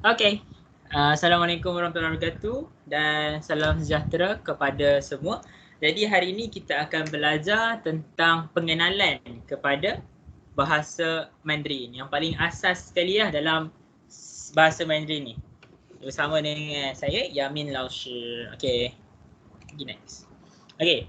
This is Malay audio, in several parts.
Okey. Assalamualaikum warahmatullahi wabarakatuh dan salam sejahtera kepada semua. Jadi hari ini kita akan belajar tentang pengenalan kepada bahasa Mandarin. Yang paling asas sekali lah dalam bahasa Mandarin ni. Bersama dengan saya Yamin Laoshi. Okey. Pergi next. Okey.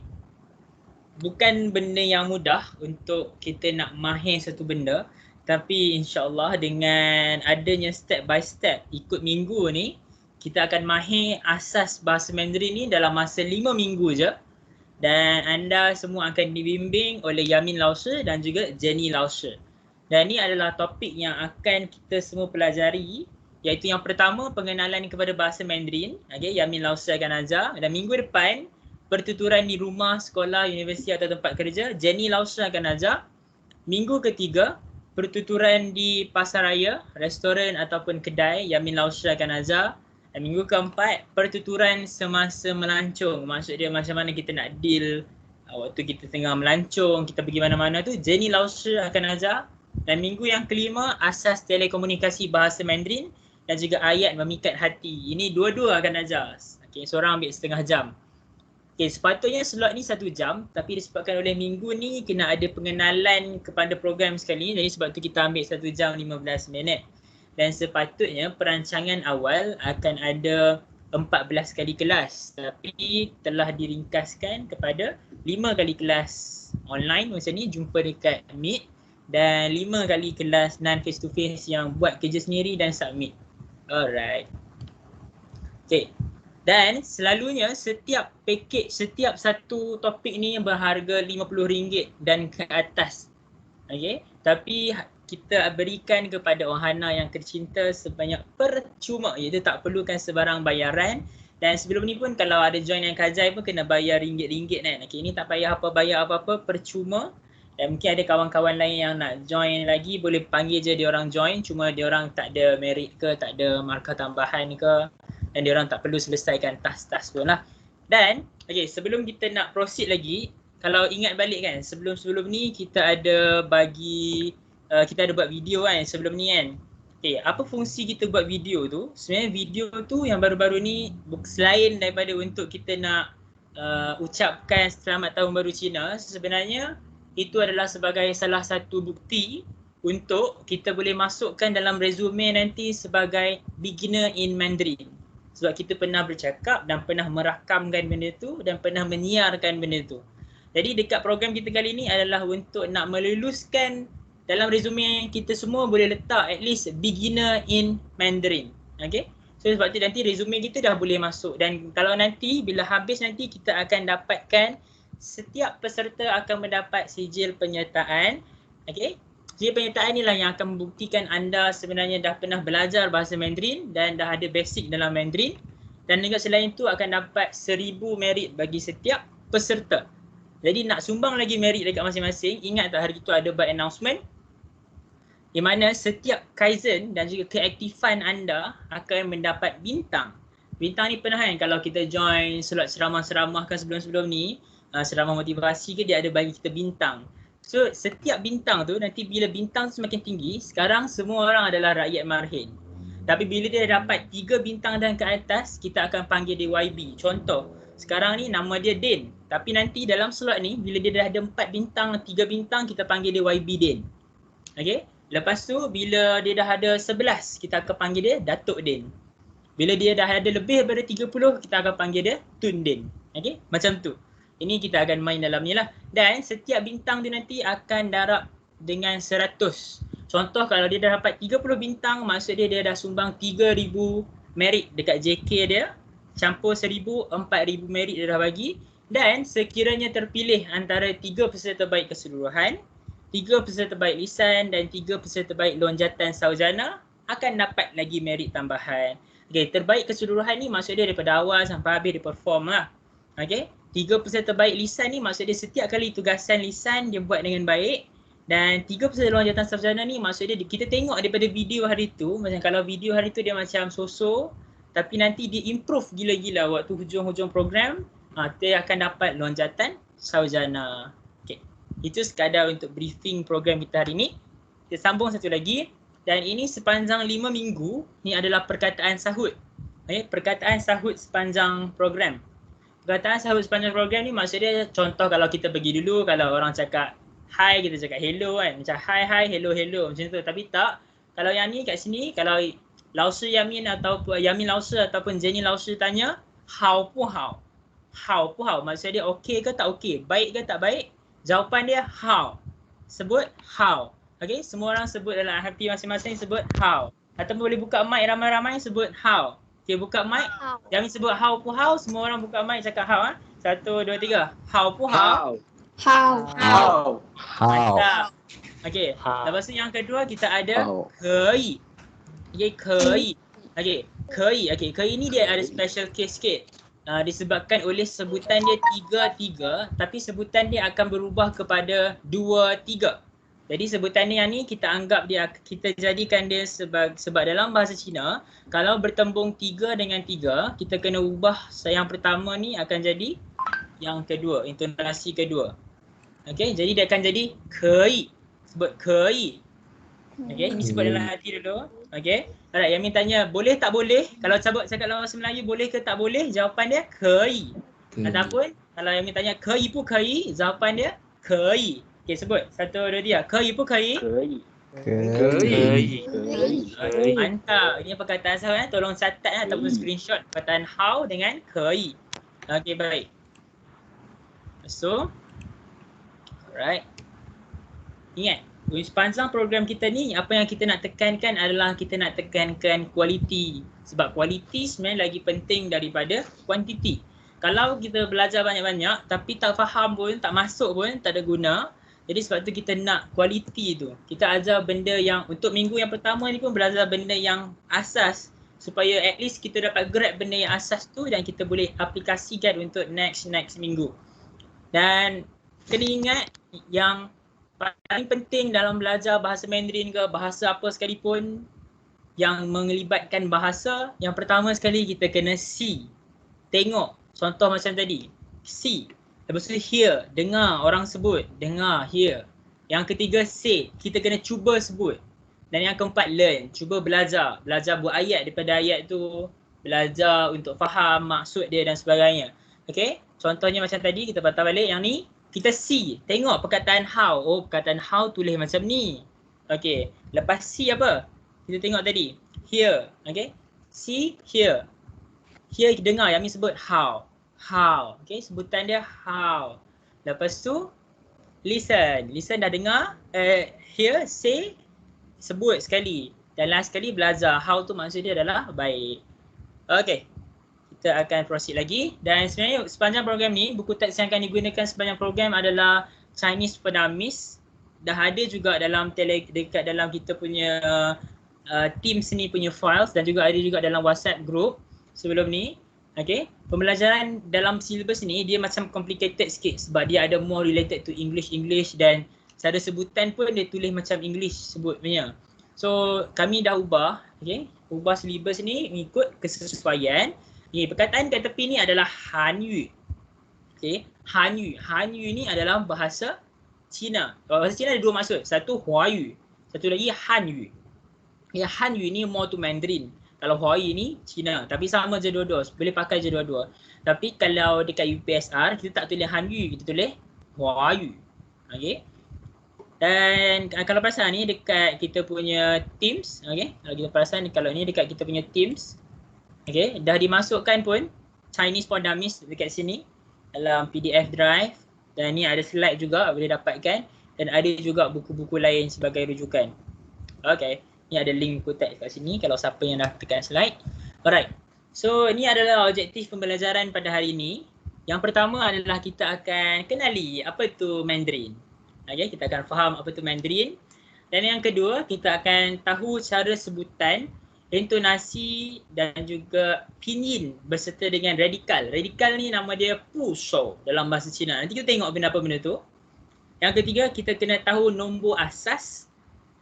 Bukan benda yang mudah untuk kita nak mahir satu benda, tapi insya-Allah dengan adanya step by step ikut minggu ni, kita akan mahir asas bahasa Mandarin ni dalam masa 5 minggu je. Dan anda semua akan dibimbing oleh Yamin Laoshi dan juga Jenny Laoshi. Dan ini adalah topik yang akan kita semua pelajari, iaitu yang pertama pengenalan kepada bahasa Mandarin. Okey, Yamin Laoshi akan ajar, dan minggu depan pertuturan di rumah, sekolah, universiti atau tempat kerja, Jenny Laoshi akan ajar. Minggu ketiga, pertuturan di pasaraya, restoran ataupun kedai, Yamin Laoshi akan ajar. Dan minggu keempat, pertuturan semasa melancong. Maksud dia macam mana kita nak deal waktu kita tengah melancong, kita pergi mana-mana tu, Jenny Laoshi akan ajar. Dan minggu yang kelima, asas telekomunikasi bahasa Mandarin dan juga ayat memikat hati. Ini dua-dua akan ajar. Okay, seorang ambil setengah jam. Okay, sepatutnya slot ni 1 jam, tapi disebabkan oleh minggu ni kena ada pengenalan kepada program sekali, jadi sebab tu kita ambil 1 jam 15 minit. Dan sepatutnya perancangan awal akan ada 14 kali kelas, tapi telah diringkaskan kepada 5 kali kelas online macam ni, jumpa dekat Meet, dan 5 kali kelas non face to face yang buat kerja sendiri dan submit. Alright. Okay. Dan selalunya setiap package, setiap satu topik ni berharga RM50 dan ke atas. Okay. Tapi kita berikan kepada Ohana yang tercinta sebanyak percuma, iaitu tak perlukan sebarang bayaran. Dan sebelum ni pun kalau ada join yang Kajai pun kena bayar ringgit-ringgit kan. Okay, ini tak payah bayar apa-apa, percuma. Dan mungkin ada kawan-kawan lain yang nak join lagi, boleh panggil je dia orang join, cuma dia orang tak ada merit ke, tak ada markah tambahan ke, dan dia orang tak perlu selesaikan task-task pun lah. Dan okay, sebelum kita nak proceed lagi, kalau ingat balik kan, sebelum-sebelum ni kita ada bagi kita ada buat video kan sebelum ni kan. Okay, apa fungsi kita buat video tu? Sebenarnya video tu yang baru-baru ni, selain daripada untuk kita nak ucapkan selamat tahun baru Cina, sebenarnya itu adalah sebagai salah satu bukti untuk kita boleh masukkan dalam resume nanti sebagai beginner in Mandarin. Sebab kita pernah bercakap dan pernah merakamkan benda tu dan pernah menyiarkan benda tu. Jadi dekat program kita kali ni adalah untuk nak meluluskan dalam resume kita semua boleh letak at least beginner in Mandarin. Okay. So sebab tu nanti resume kita dah boleh masuk, dan kalau nanti bila habis nanti kita akan dapatkan, setiap peserta akan mendapat sijil penyertaan. Okay. Sijil penyertaan inilah yang akan membuktikan anda sebenarnya dah pernah belajar bahasa Mandarin dan dah ada basic dalam Mandarin. Dan juga selain itu akan dapat 1000 merit bagi setiap peserta. Jadi nak sumbang lagi merit dekat masing-masing, ingat tak hari itu ada buat announcement di mana setiap Kaizen dan juga keaktifan anda akan mendapat bintang. Bintang ni pernah kan kalau kita join slot ceramah-ceramah kan sebelum-sebelum ni, ceramah motivasi ke, dia ada bagi kita bintang. So setiap bintang tu nanti bila bintang tu semakin tinggi, sekarang semua orang adalah rakyat marhin. Tapi bila dia dapat 3 bintang dan ke atas, kita akan panggil dia YB. Contoh, sekarang ni nama dia Din. Tapi nanti dalam slot ni, bila dia dah ada 4 bintang, 3 bintang, kita panggil dia YB Din. Okay. Lepas tu, bila dia dah ada 11, kita akan panggil dia Datuk Din. Bila dia dah ada lebih daripada 30, kita akan panggil dia Tun Din. Okay. Macam tu. Ini kita akan main dalam ni lah. Dan setiap bintang dia nanti akan darab dengan 100. Contoh kalau dia dah dapat 30 bintang, maksud dia dah sumbang 3000 merit dekat JK dia. Campur 1000, 4000 merit dia dah bagi. Dan sekiranya terpilih antara 3 peserta terbaik keseluruhan, 3 peserta terbaik lisan dan 3 peserta terbaik lonjatan sarjana, akan dapat lagi merit tambahan. Okay, terbaik keseluruhan ni maksud dia daripada awal sampai habis dia perform lah. Okay, 3 peserta terbaik lisan ni maksud dia setiap kali tugasan lisan dia buat dengan baik. Dan 3 peserta lonjatan sarjana ni maksud dia kita tengok daripada video hari tu, macam kalau video hari tu dia macam so-so, tapi nanti dia improve gila-gila waktu hujung-hujung program, dia akan dapat lonjatan sarjana. Okay, itu sekadar untuk briefing program kita hari ni. Kita sambung satu lagi. Dan ini sepanjang 5 minggu, ni adalah perkataan sahut. Okay, perkataan sahut sepanjang program. Perkataan sahut sepanjang program ni maksudnya contoh kalau kita pergi dulu, kalau orang cakap hi, kita cakap hello kan. Macam hi, hello, macam tu. Tapi tak, kalau yang ni kat sini, kalau Lao Shi Yamin ataupun Yamin Lao Shi ataupun Jenny Lao Shi tanya, how pu how. How pu how. Maksudnya dia okey ke tak okey, baik ke tak baik. Jawapan dia how. Sebut how. Okay, semua orang sebut dalam hati masing-masing sebut how. Ataupun boleh buka mic ramai-ramai sebut how. Okay, buka mic. Yang sebut how pu how, semua orang buka mic cakap how. 1, 2, 3. How pu how. How. Mantap. Okay, lepas tu yang kedua kita ada kei. Okay, kei. Okay, kei. Okay, kei ni dia ada special case sikit. Disebabkan oleh sebutan dia 3-3, tapi sebutan dia akan berubah kepada 2-3. Jadi sebutan ni yang ni kita anggap dia, kita jadikan dia sebab dalam bahasa Cina, kalau bertembung 3 dengan 3, kita kena ubah yang pertama ni akan jadi yang kedua, intonasi kedua. Okay, jadi dia akan jadi kei. Sebut kei. Okay, ni sebut dalam hati dulu. Okay, alright, Yamin tanya boleh tak boleh? Kalau cakap dalam bahasa Melayu boleh ke tak boleh? Jawapan dia kei. Ataupun kalau Yamin tanya kei pu kei, jawapan dia kei. Okay, sebut. 1, 2, 3. Kei pu kei? Kei. Mantap. Ini perkataan sahut. Tolong catat ataupun screenshot perkataan how dengan kei. Okay, baik. So, alright. Ingat, sepanjang program kita ni, apa yang kita nak tekankan adalah kita nak tekankan kualiti. Sebab kualiti sebenarnya lagi penting daripada kuantiti. Kalau kita belajar banyak-banyak tapi tak faham pun, tak masuk pun, tak ada guna. Jadi sebab tu kita nak kualiti tu. Kita ajar benda yang, untuk minggu yang pertama ni pun belajar benda yang asas. Supaya at least kita dapat grab benda yang asas tu dan kita boleh aplikasikan untuk next minggu. Dan kena ingat yang paling penting dalam belajar bahasa Mandarin ke bahasa apa sekalipun yang melibatkan bahasa, yang pertama sekali kita kena see, tengok. Contoh macam tadi, see. Lepas tu hear, dengar orang sebut, dengar, hear. Yang ketiga say, kita kena cuba sebut. Dan yang keempat learn, cuba belajar. Belajar buat ayat daripada ayat tu, belajar untuk faham maksud dia dan sebagainya. Okay, contohnya macam tadi kita patah balik yang ni. Kita see, tengok perkataan how. Oh, perkataan how tulis macam ni. Okay, lepas see apa? Kita tengok tadi, hear. Okay, see, hear. Hear dengar, yang ni sebut how. How. Okay, sebutan dia how. Lepas tu, listen. Listen dah dengar, hear, say, sebut sekali. Dan last sekali belajar. How tu maksud dia adalah baik. Okay, kita akan proceed lagi. Dan sebenarnya sepanjang program ni, buku teks yang akan digunakan sepanjang program adalah Chinese Penamis. Dah ada juga dalam dekat dalam kita punya Teams ni punya files dan juga ada juga dalam WhatsApp group sebelum ni. Okay, pembelajaran dalam syllabus ni dia macam complicated sikit sebab dia ada more related to English dan cara sebutan pun dia tulis macam English sebutnya. So kami dah ubah, okay, ubah syllabus ni mengikut kesesuaian. Okay, perkataan kat tepi ni adalah Hanyu. Okay, Hanyu. Hanyu ni adalah bahasa Cina. Bahasa Cina ada dua maksud. Satu Huayu, satu lagi Hanyu. Ya, Hanyu ni more to Mandarin. Kalau Huayu ni Cina. Tapi sama je dua-dua. Boleh pakai je dua-dua. Tapi kalau dekat UPSR, kita tak tulis Hanyu. Kita tulis Huayu. Okay. Dan kalau perasan ni dekat kita punya Teams. Okay. Kalau kita perasan kalau ni dekat kita punya Teams. Okay. Dah dimasukkan pun Chinese Penamis dekat sini. Dalam PDF drive. Dan ni ada slide juga boleh dapatkan. Dan ada juga buku-buku lain sebagai rujukan. Okay. Ni ada link buku teks kat sini kalau siapa yang dah tekan slide. Alright. So ni adalah objektif pembelajaran pada hari ini. Yang pertama adalah kita akan kenali apa tu Mandarin. Okay, kita akan faham apa tu Mandarin. Dan yang kedua, kita akan tahu cara sebutan, intonasi dan juga pinyin berserta dengan radikal. Radikal ni nama dia pu shou dalam bahasa Cina. Nanti kita tengok benda apa benda tu. Yang ketiga, kita kena tahu nombor asas.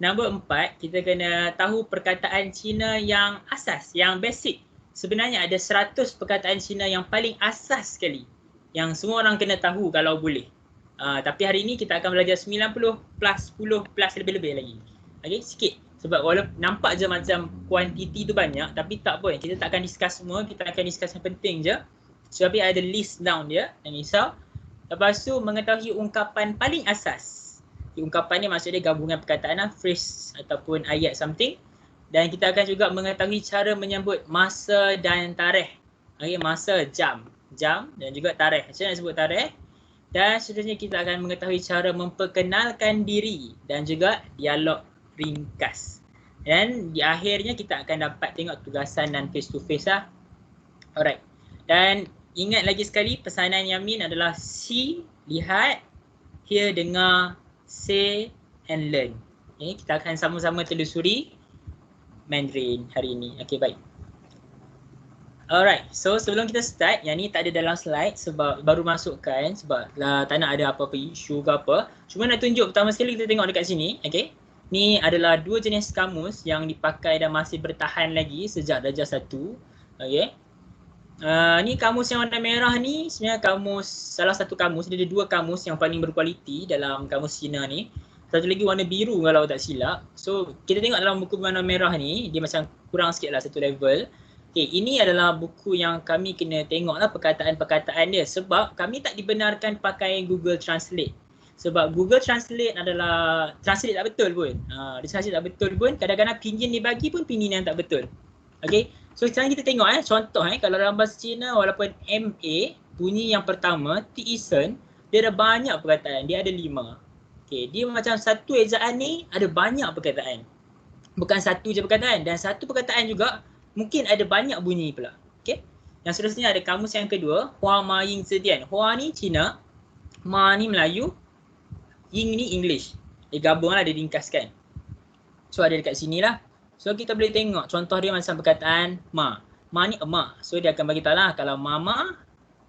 Nombor 4, kita kena tahu perkataan Cina yang asas, yang basic. Sebenarnya ada 100 perkataan Cina yang paling asas sekali. Yang semua orang kena tahu kalau boleh. Tapi hari ini kita akan belajar 90 plus 10 plus lebih-lebih lagi. Okay, sikit. Sebab walaupun nampak je macam kuantiti tu banyak, tapi tak pun. Kita tak akan discuss semua, kita akan discuss yang penting je. Sebab ada list down dia, jangan risau. Lepas tu mengetahui ungkapan paling asas. Ungkapan ni maksud dia gabungan perkataan, phrase ataupun ayat something. Dan kita akan juga mengetahui cara menyebut masa dan tarikh. Okay, masa, jam dan juga tarikh. Macam mana sebut tarikh? Dan seterusnya kita akan mengetahui cara memperkenalkan diri dan juga dialog ringkas. Dan di akhirnya kita akan dapat tengok tugasan dan face to face lah. Alright. Dan ingat lagi sekali pesanan Yamin adalah see, lihat, hear, dengar, say and learn. Okay, kita akan sama-sama telusuri Mandarin hari ini. Okay, baik. Alright, so sebelum kita start, yang ni tak ada dalam slide sebab baru masukkan sebab tak nak ada apa-apa isu ke apa. Cuma nak tunjuk pertama sekali kita tengok dekat sini, okay. Ni adalah dua jenis kamus yang dipakai dan masih bertahan lagi sejak darjah 1, okay. Ni kamus yang warna merah ni sebenarnya salah satu kamus, dia ada dua kamus yang paling berkualiti dalam kamus Cina ni. Satu lagi warna biru kalau tak silap. So kita tengok dalam buku warna merah ni, dia macam kurang sikit lah satu level. Okay, ini adalah buku yang kami kena tengok lah perkataan-perkataan dia sebab kami tak dibenarkan pakai Google Translate. Sebab Google Translate adalah translate tak betul pun. Dia translate tak betul pun, kadang-kadang pinyin dibagi pun pinyin yang tak betul. Okay, so sekarang kita tengok contoh kalau dalam bahasa Cina walaupun MA, bunyi yang pertama, Tisen, dia ada banyak perkataan, dia ada 5. Okay, dia macam satu ejaan ni ada banyak perkataan. Bukan satu je perkataan dan satu perkataan juga mungkin ada banyak bunyi pula. Okay. Yang seterusnya ada kamus yang kedua, Hua Ma Ying Zedian. Hua ni Cina, Ma ni Melayu, Ying ni English. Dia gabunglah, dia ringkaskan. So ada dekat sini lah. So kita boleh tengok contoh dia macam perkataan Ma. Ma ni emak. So dia akan bagi tahu lah kalau mama,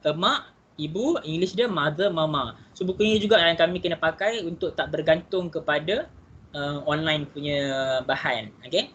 emak, ibu, English dia mother, mama. So buku ini juga yang kami kena pakai untuk tak bergantung kepada online punya bahan. Okay.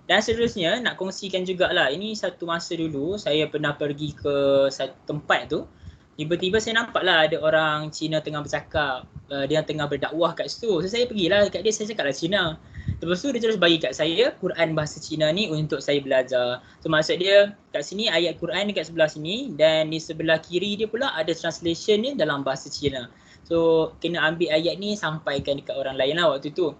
Dan seterusnya nak kongsikan jugalah, ini satu masa dulu saya pernah pergi ke satu tempat tu. Tiba-tiba saya nampak lah ada orang Cina tengah bercakap, dia tengah berdakwah kat situ. So saya pergilah dekat dia, saya cakap lah Cina. Lepas tu dia terus bagi kat saya Quran bahasa Cina ni untuk saya belajar. So maksud dia kat sini ayat Quran dekat sebelah sini dan di sebelah kiri dia pula ada translation ni dalam bahasa Cina. So kena ambil ayat ni sampaikan dekat orang lain lah waktu tu.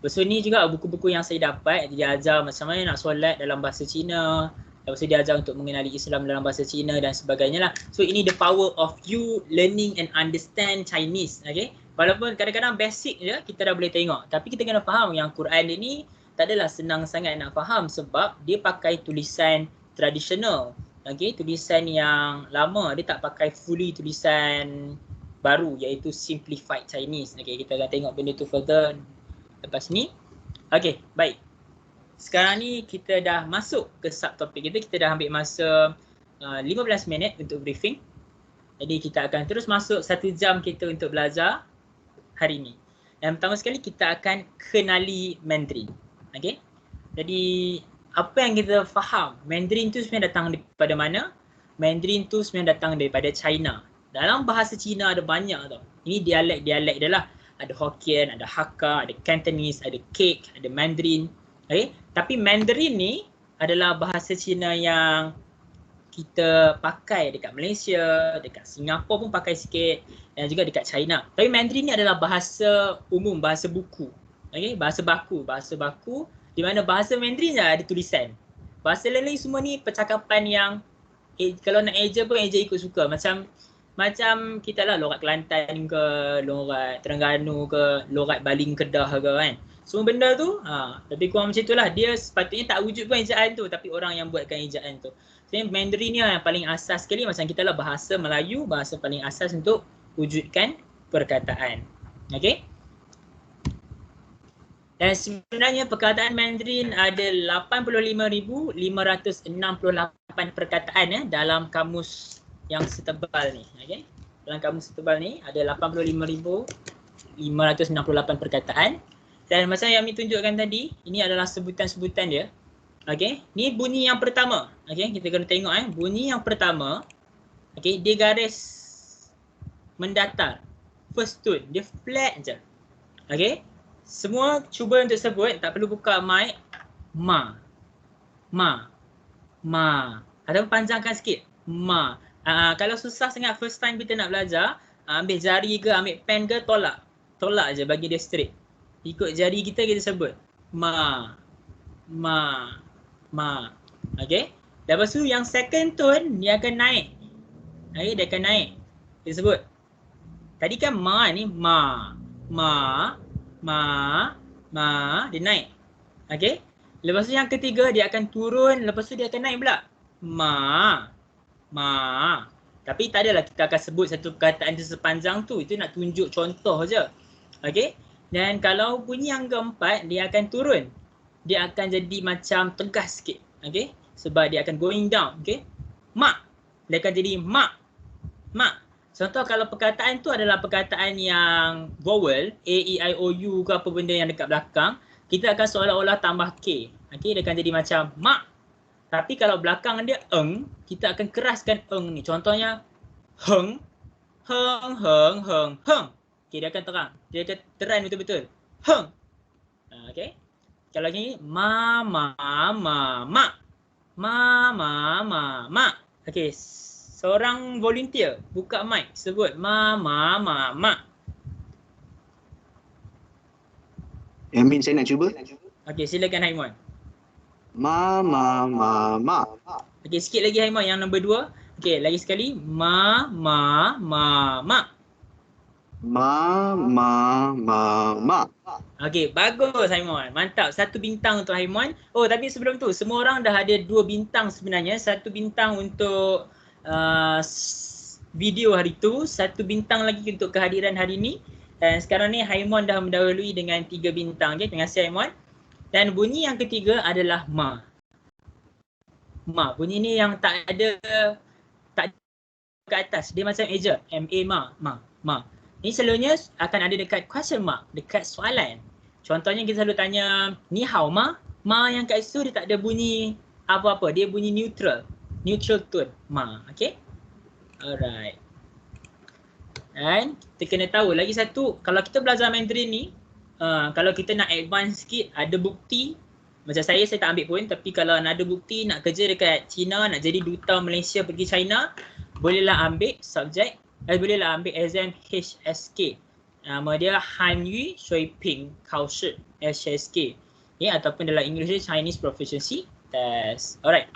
So ni juga buku-buku yang saya dapat, dia ajar macam mana nak solat dalam bahasa Cina. Lepas tu dia ajar untuk mengenali Islam dalam bahasa Cina dan sebagainya lah. So ini the power of you learning and understand Chinese, okay. Walaupun kadang-kadang basic je kita dah boleh tengok. Tapi kita kena faham yang Quran dia ni tak adalah senang sangat nak faham sebab dia pakai tulisan tradisional. Okay, tulisan yang lama, dia tak pakai fully tulisan baru iaitu simplified Chinese. Okay, kita akan tengok benda tu further lepas ni. Okay, baik. Sekarang ni kita dah masuk ke subtopik kita. Kita dah ambil masa 15 minit untuk briefing. Jadi kita akan terus masuk 1 jam kita untuk belajar hari ni. Dan pertama sekali kita akan kenali Mandarin. Okay. Jadi apa yang kita faham, Mandarin tu sebenarnya datang daripada mana? Mandarin tu sebenarnya datang daripada China. Dalam bahasa Cina ada banyak tau. Ini dialek-dialek dia lah. Ada Hokkien, ada Hakka, ada Cantonese, ada Kek, ada Mandarin. Okay? Tapi Mandarin ni adalah bahasa Cina yang kita pakai dekat Malaysia, dekat Singapura pun pakai sikit dan juga dekat China. Tapi Mandarin ni adalah bahasa umum, bahasa buku. Okay? Bahasa baku di mana bahasa Mandarin je ada tulisan. Bahasa lain-lain semua ni percakapan yang kalau nak eja pun eja ikut suka. Macam kita lah lorat Kelantan ke, lorat Terengganu ke, lorat Baling Kedah ke kan. Semua benda tu, lebih kurang macam itulah. Dia sepatutnya tak wujud pun ejaan tu, tapi orang yang buatkan ejaan tu. Jadi Mandarin ni yang paling asas sekali, macam kita lah bahasa Melayu, bahasa paling asas untuk wujudkan perkataan. Okay? Dan sebenarnya perkataan Mandarin ada 85,568 perkataan dalam kamus yang setebal ni, okay? Dalam kamus setebal ni ada 85,568 perkataan. Dan macam yang Ami tunjukkan tadi, ini adalah sebutan-sebutan dia. Okay, ni bunyi yang pertama. Okay, kita kena tengok bunyi yang pertama. Okay, dia garis mendatar. First tone, dia flat je. Okay, Semua cuba untuk sebut, tak perlu buka mic. Ma. Atau panjangkan sikit. Ma. Kalau susah sangat first time kita nak belajar, ambil jari ke, ambil pen ke, tolak. Tolak je bagi dia straight. Ikut jari kita sebut. Ma. Okay. Lepas tu yang second tone dia akan naik. Okay, dia akan naik. Dia sebut. Tadi kan ma ni ma. Dia naik. Okay. Lepas tu yang ketiga dia akan turun, lepas tu dia akan naik pula. Ma. Tapi tak adalah kita akan sebut satu perkataan tu sepanjang tu. Itu nak tunjuk contoh je. Okay. Dan kalau bunyi yang keempat dia akan turun. Dia akan jadi macam tegas sikit. Okay. Sebab dia akan going down. Okay. Ma. Dia akan jadi ma. Contoh kalau perkataan tu adalah perkataan yang vowel, A, E, I, O, U ke apa benda yang dekat belakang, kita akan seolah-olah tambah K. Okay, dia akan jadi macam mak. Tapi kalau belakang dia eng, kita akan keraskan eng ni. Contohnya heng. Okay, dia akan terang. Dia akan terang betul-betul. Heng. Okay. Kalau ni ma. Okay. Seorang volunteer buka mic sebut ma. Amin, saya nak cuba. Okey, silakan Haimon. Ma. Okey, sikit lagi Haimon yang nombor 2. Okey, lagi sekali ma. Ma. Okey, bagus Haimon. Mantap. 1 bintang untuk Haimon. Oh, tapi sebelum tu semua orang dah ada 2 bintang sebenarnya. 1 bintang untuk video hari tu, 1 bintang lagi untuk kehadiran hari ni. Dan sekarang ni Haimon dah mendahului dengan 3 bintang. Okay, terima kasih Haimon. Dan bunyi yang ketiga adalah ma. Bunyi ni yang tak ada ke atas. Dia macam eja. M-A, ma. Ni selalunya akan ada dekat question mark, dekat soalan. Contohnya kita selalu tanya, ni hao ma? Ma yang kat situ dia tak ada bunyi apa-apa. Dia bunyi neutral. Neutral tone. Ma. Okay. Alright. Dan kita kena tahu lagi satu, kalau kita belajar Mandarin ni, kalau kita nak advance sikit, ada bukti. Macam saya tak ambil pun, tapi kalau nak ada bukti nak kerja dekat China, nak jadi duta Malaysia pergi China, bolehlah ambil subjek, bolehlah ambil exam HSK. Nama dia Hanyu Shuiping Kaoshi HSK. Ataupun dalam English Chinese Proficiency Test. Alright.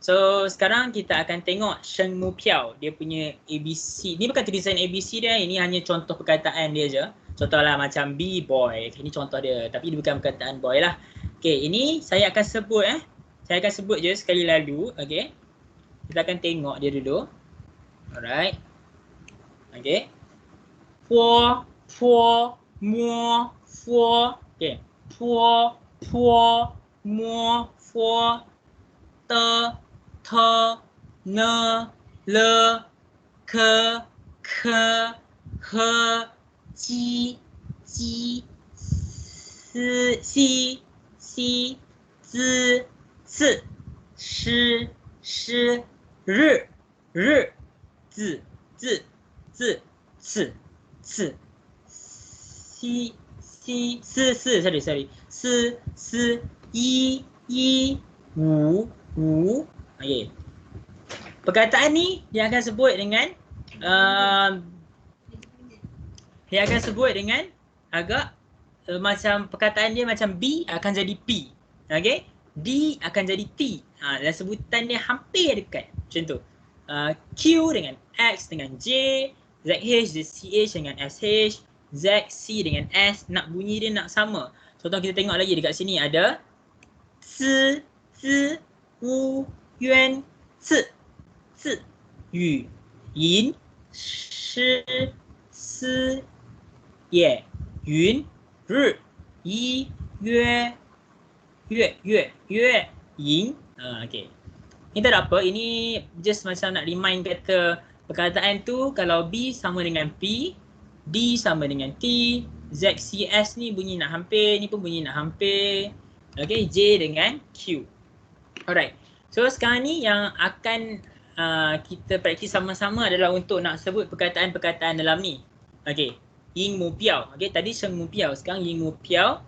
So sekarang kita akan tengok Sheng Mu Piao, dia punya ABC. Ni bukan tulisan ABC dia, ini hanya contoh perkataan dia je. Contohlah macam be boy. Ini contoh dia, tapi dia bukan perkataan boy lah. Okay, ini saya akan sebut Saya akan sebut je sekali lalu, okay. Kita akan tengok dia dulu. Alright. Okay. Po, mo, fo. Okay. Po, mo, fo. Te, ne, le, ke, he, ji, si, zi, zi, shi, ri, zi, sorry. Si, yi, wu. Okay. Perkataan ni dia akan sebut dengan agak macam perkataan dia macam B akan jadi P. Okay. D akan jadi T. Dan sebutan dia hampir dekat. Macam tu. Q dengan X dengan J, ZH, CH dengan SH, ZC dengan S. Nak bunyi dia nak sama. Contoh kita tengok lagi dekat sini ada C, Z, Wu, Yuan, Ci, Yu, Yin, Shi, Si, Ye, Yun, Ri, Yi, Yue, Yin. Okay. Ini tak ada apa. Ini just macam nak remind kata perkataan tu kalau B sama dengan P, D sama dengan T, Z, C, S ni bunyi nak hampir, ni pun bunyi nak hampir. Okay, J dengan Q. Alright. So sekarang ni yang akan kita praktis sama-sama adalah untuk nak sebut perkataan-perkataan dalam ni. Okay. Ying mu piao. Okay, tadi sheng mu piao. Sekarang ying mu piao.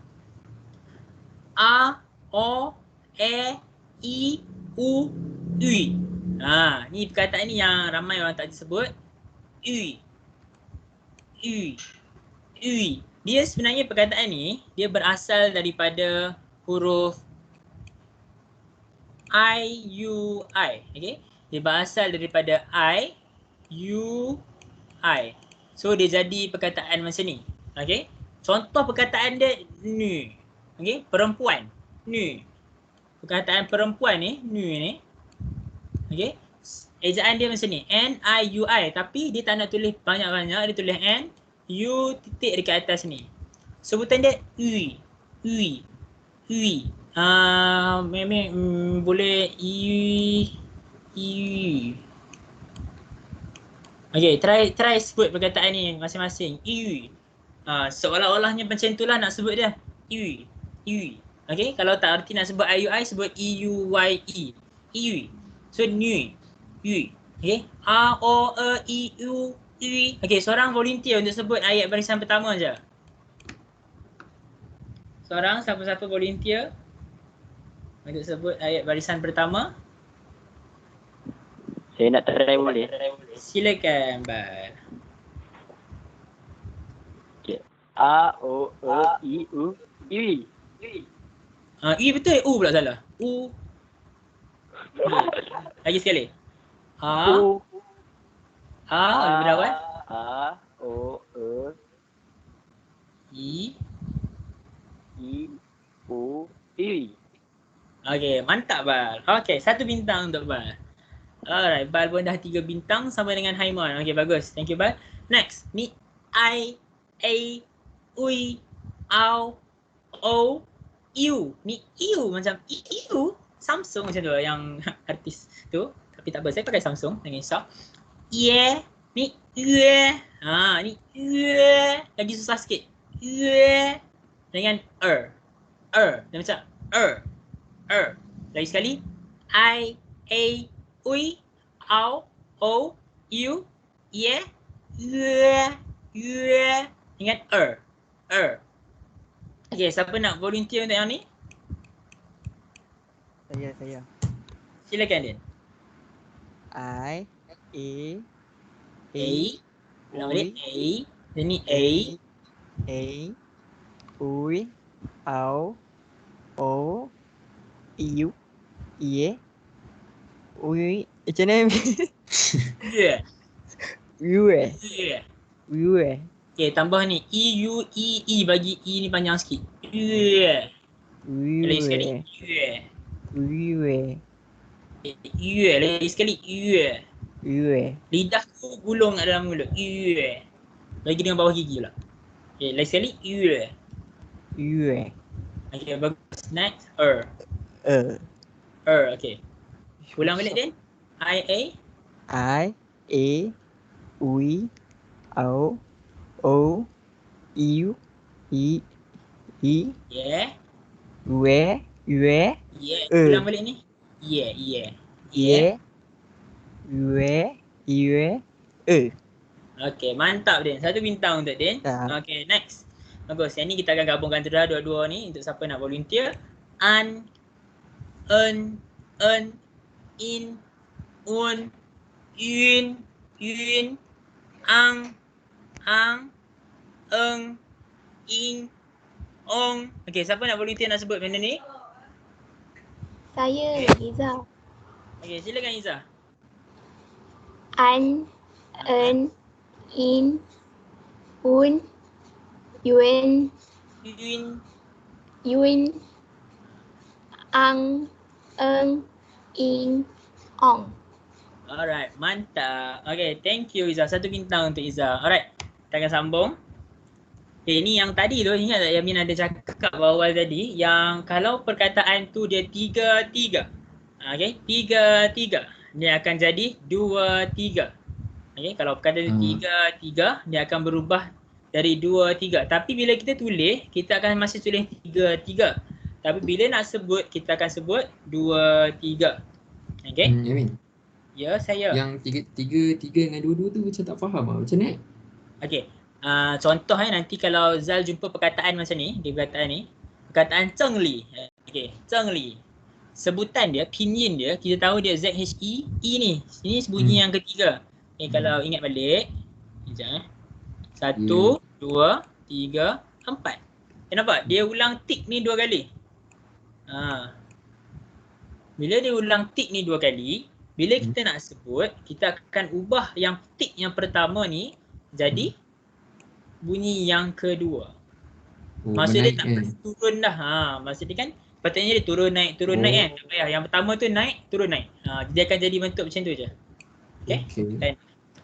A, O, E, I, U, Ui. Ni perkataan ni yang ramai orang tak disebut. Ui. Ui. Ui. Dia sebenarnya perkataan ni, dia berasal daripada huruf I, U, I. Okay. Dia berasal daripada I, U, I. So dia jadi perkataan macam ni. Okay. Contoh perkataan dia ni. Okay. Perempuan. Ni. Perkataan perempuan ni. Ni ni. Okay. Ejaan dia macam ni. N-I-U-I. Tapi dia tak nak tulis banyak-banyak. Dia tulis N. U titik dekat atas ni. Sebutan dia Ui. Ui. Ui. Memang boleh Ui. Ui. Okay, try sebut perkataan ni masing-masing. Ui. Seolah-olahnya macam itulah nak sebut dia. Ui. Ui. Okay, kalau tak arti nak sebut I-U-I, sebut E-U-Y-E. Ui. So, Nui. Ui. Okay. A-O-E-I-U. Ui. Okay, seorang volunteer untuk sebut ayat barisan pertama je. Seorang, siapa-siapa volunteer untuk sebut ayat barisan pertama. Saya nak try boleh? Silakan, Bal. Okay. A-O-E-I-U. Ui. I betul, U pula salah. U. Lagi sekali. U. Daripada awal. I. I-U. Ui. Okay, mantap Bal. Okay, 1 bintang untuk Bal. Alright, Bal pun dah 3 bintang sama dengan Haimon. Okay, bagus. Thank you, Bal. Next, ni I, A, Ui, Au, O, U. Ni U macam U. Samsung macam tu yang artis tu. Tapi tak apa, saya pakai Samsung. Jangan risau. Ye. Ni Ye. Ni Ye. Lagi susah sikit. Ye. Dengan Dia macam Lagi sekali. I, A, Ui, Au, O, U, Ye, Ye. Dengan Okay, siapa nak volunteer untuk yang ni? Saya. Silakan, Din. I, A. Ulang balik. A. Dan ni A. Ui, Au, O, Iu, Ie, Ui, macam mana? Ye. Ue. Okay, tambah ni. E, U, E, E. Bagi E ni panjang sikit. Ye. Lagi sekali. Ye. Ye. Lagi sekali. Ye. Lidah tu gulung kat dalam mulut. Ye. Lagi dengan bawah gigi pula. Okay, lagi sekali. Ye. Okay, bagus. Next. Okay. Ulang balik, Din. I, A. Ui, Au, O, Iu, I, Yeah. Ue, Yeah. Ulang balik ni. Yeah. Ue, Okay, mantap Din. 1 bintang untuk Din. Okay, next. Bagus. Yang ni kita akan gabungkan dua-dua ni untuk siapa nak volunteer. An, En, In, Un, Yun, Ang, Eng, Ing, Ong. Okay, siapa nak volunteer nak sebut benda ni? Saya, Iza. Okay, silakan Iza. An, En, In, Un, Yun, Ang, Eng, Ing, Ong. Alright, mantap. Okay, thank you Iza. 1 bintang untuk Iza. Alright, kita akan sambung. Okay, ni yang tadi tu, ingat tak Yamin ada cakap awal tadi yang kalau perkataan tu dia 3-3. Okay, 3-3. Dia akan jadi 2-3. Okay, kalau perkataan 3-3, dia akan berubah dari 2-3. Tapi bila kita tulis, kita akan masih tulis 3-3. Tapi bila nak sebut, kita akan sebut 2-3. Okay? Yamin. Ya, saya. Yang 3 dengan 2 tu macam tak faham lah. Macam ni? Okay. Contoh nanti kalau Zal jumpa perkataan macam ni, di perkataan ni, perkataan Cheng Li. Okey, Cheng Li. Sebutan dia, pinyin dia, kita tahu dia ZHE, E ni. Ini bunyi yang ketiga. Kalau ingat balik, sekejap. 1, 2, 3, 4. Nampak? Dia ulang tik ni 2 kali. Bila dia ulang tik ni 2 kali, bila kita nak sebut, kita akan ubah yang tik yang pertama ni jadi bunyi yang kedua. Maksud dia tak pasti turun dah. Maksud dia kan patutnya dia turun naik kan. Tak payah. Yang pertama tu naik, turun naik. Dia akan jadi bentuk macam tu je. Okay.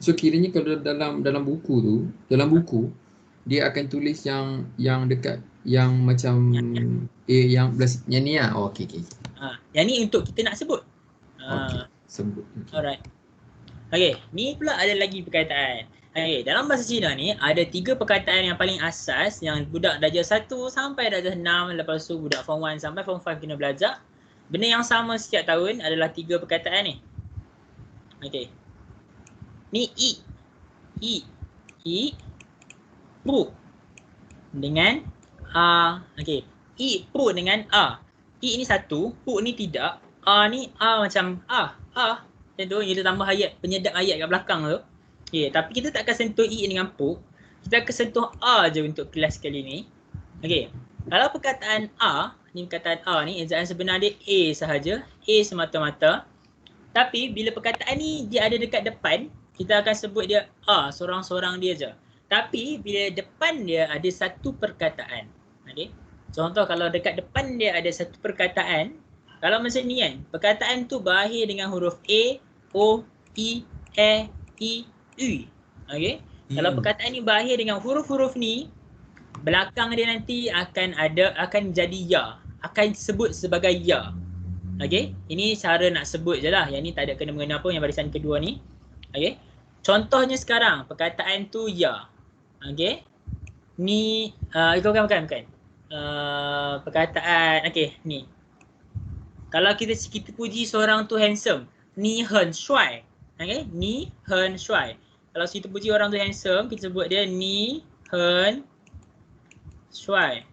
So kiranya kalau dalam buku tu, dalam buku dia akan tulis yang dekat yang macam yang belas yang ni lah. Oh, okey. Yang ni untuk kita nak sebut. Okey, sebut. Alright. Okey, ni pula ada lagi perkataan. Okey, dalam bahasa Cina ni ada 3 perkataan yang paling asas yang budak darjah 1 sampai darjah 6, lepas tu budak form 1 sampai form 5 kena belajar. Benda yang sama setiap tahun adalah 3 perkataan ni. Okey. Ni I pu dengan a. Okey. I pu dengan a. I ni satu, pu ni tidak. A ni macam macam tu, kita tambah ayat, penyedap ayat kat belakang tu. Okey, tapi kita tak akan sentuh I dengan pu. Kita akan sentuh A je untuk kelas kali ni. Okey. Kalau perkataan A, ni perkataan A ni ejaan sebenar dia A sahaja, A semata-mata. Tapi bila perkataan ni dia ada dekat depan, kita akan sebut dia A, sorang-sorang dia je. Tapi bila depan dia ada satu perkataan. Okey. Contoh kalau dekat depan dia ada satu perkataan, kalau macam ni kan, perkataan tu berakhir dengan huruf A, O, I, E, I, U. Okey. Kalau perkataan ni berakhir dengan huruf-huruf ni, belakang dia nanti akan jadi ya. Akan sebut sebagai ya. Okey. Ini cara nak sebut je lah. Yang ni tak ada kena-mengena pun yang barisan kedua ni. Okey. Contohnya sekarang, perkataan tu ya. Okey. Ni, bukan. Perkataan, okey, ni. Kalau kita puji seorang tu handsome, ni hen shuai. Okey, ni hen shuai. Kalau kita puji orang tu handsome, kita sebut dia ni hen shuai.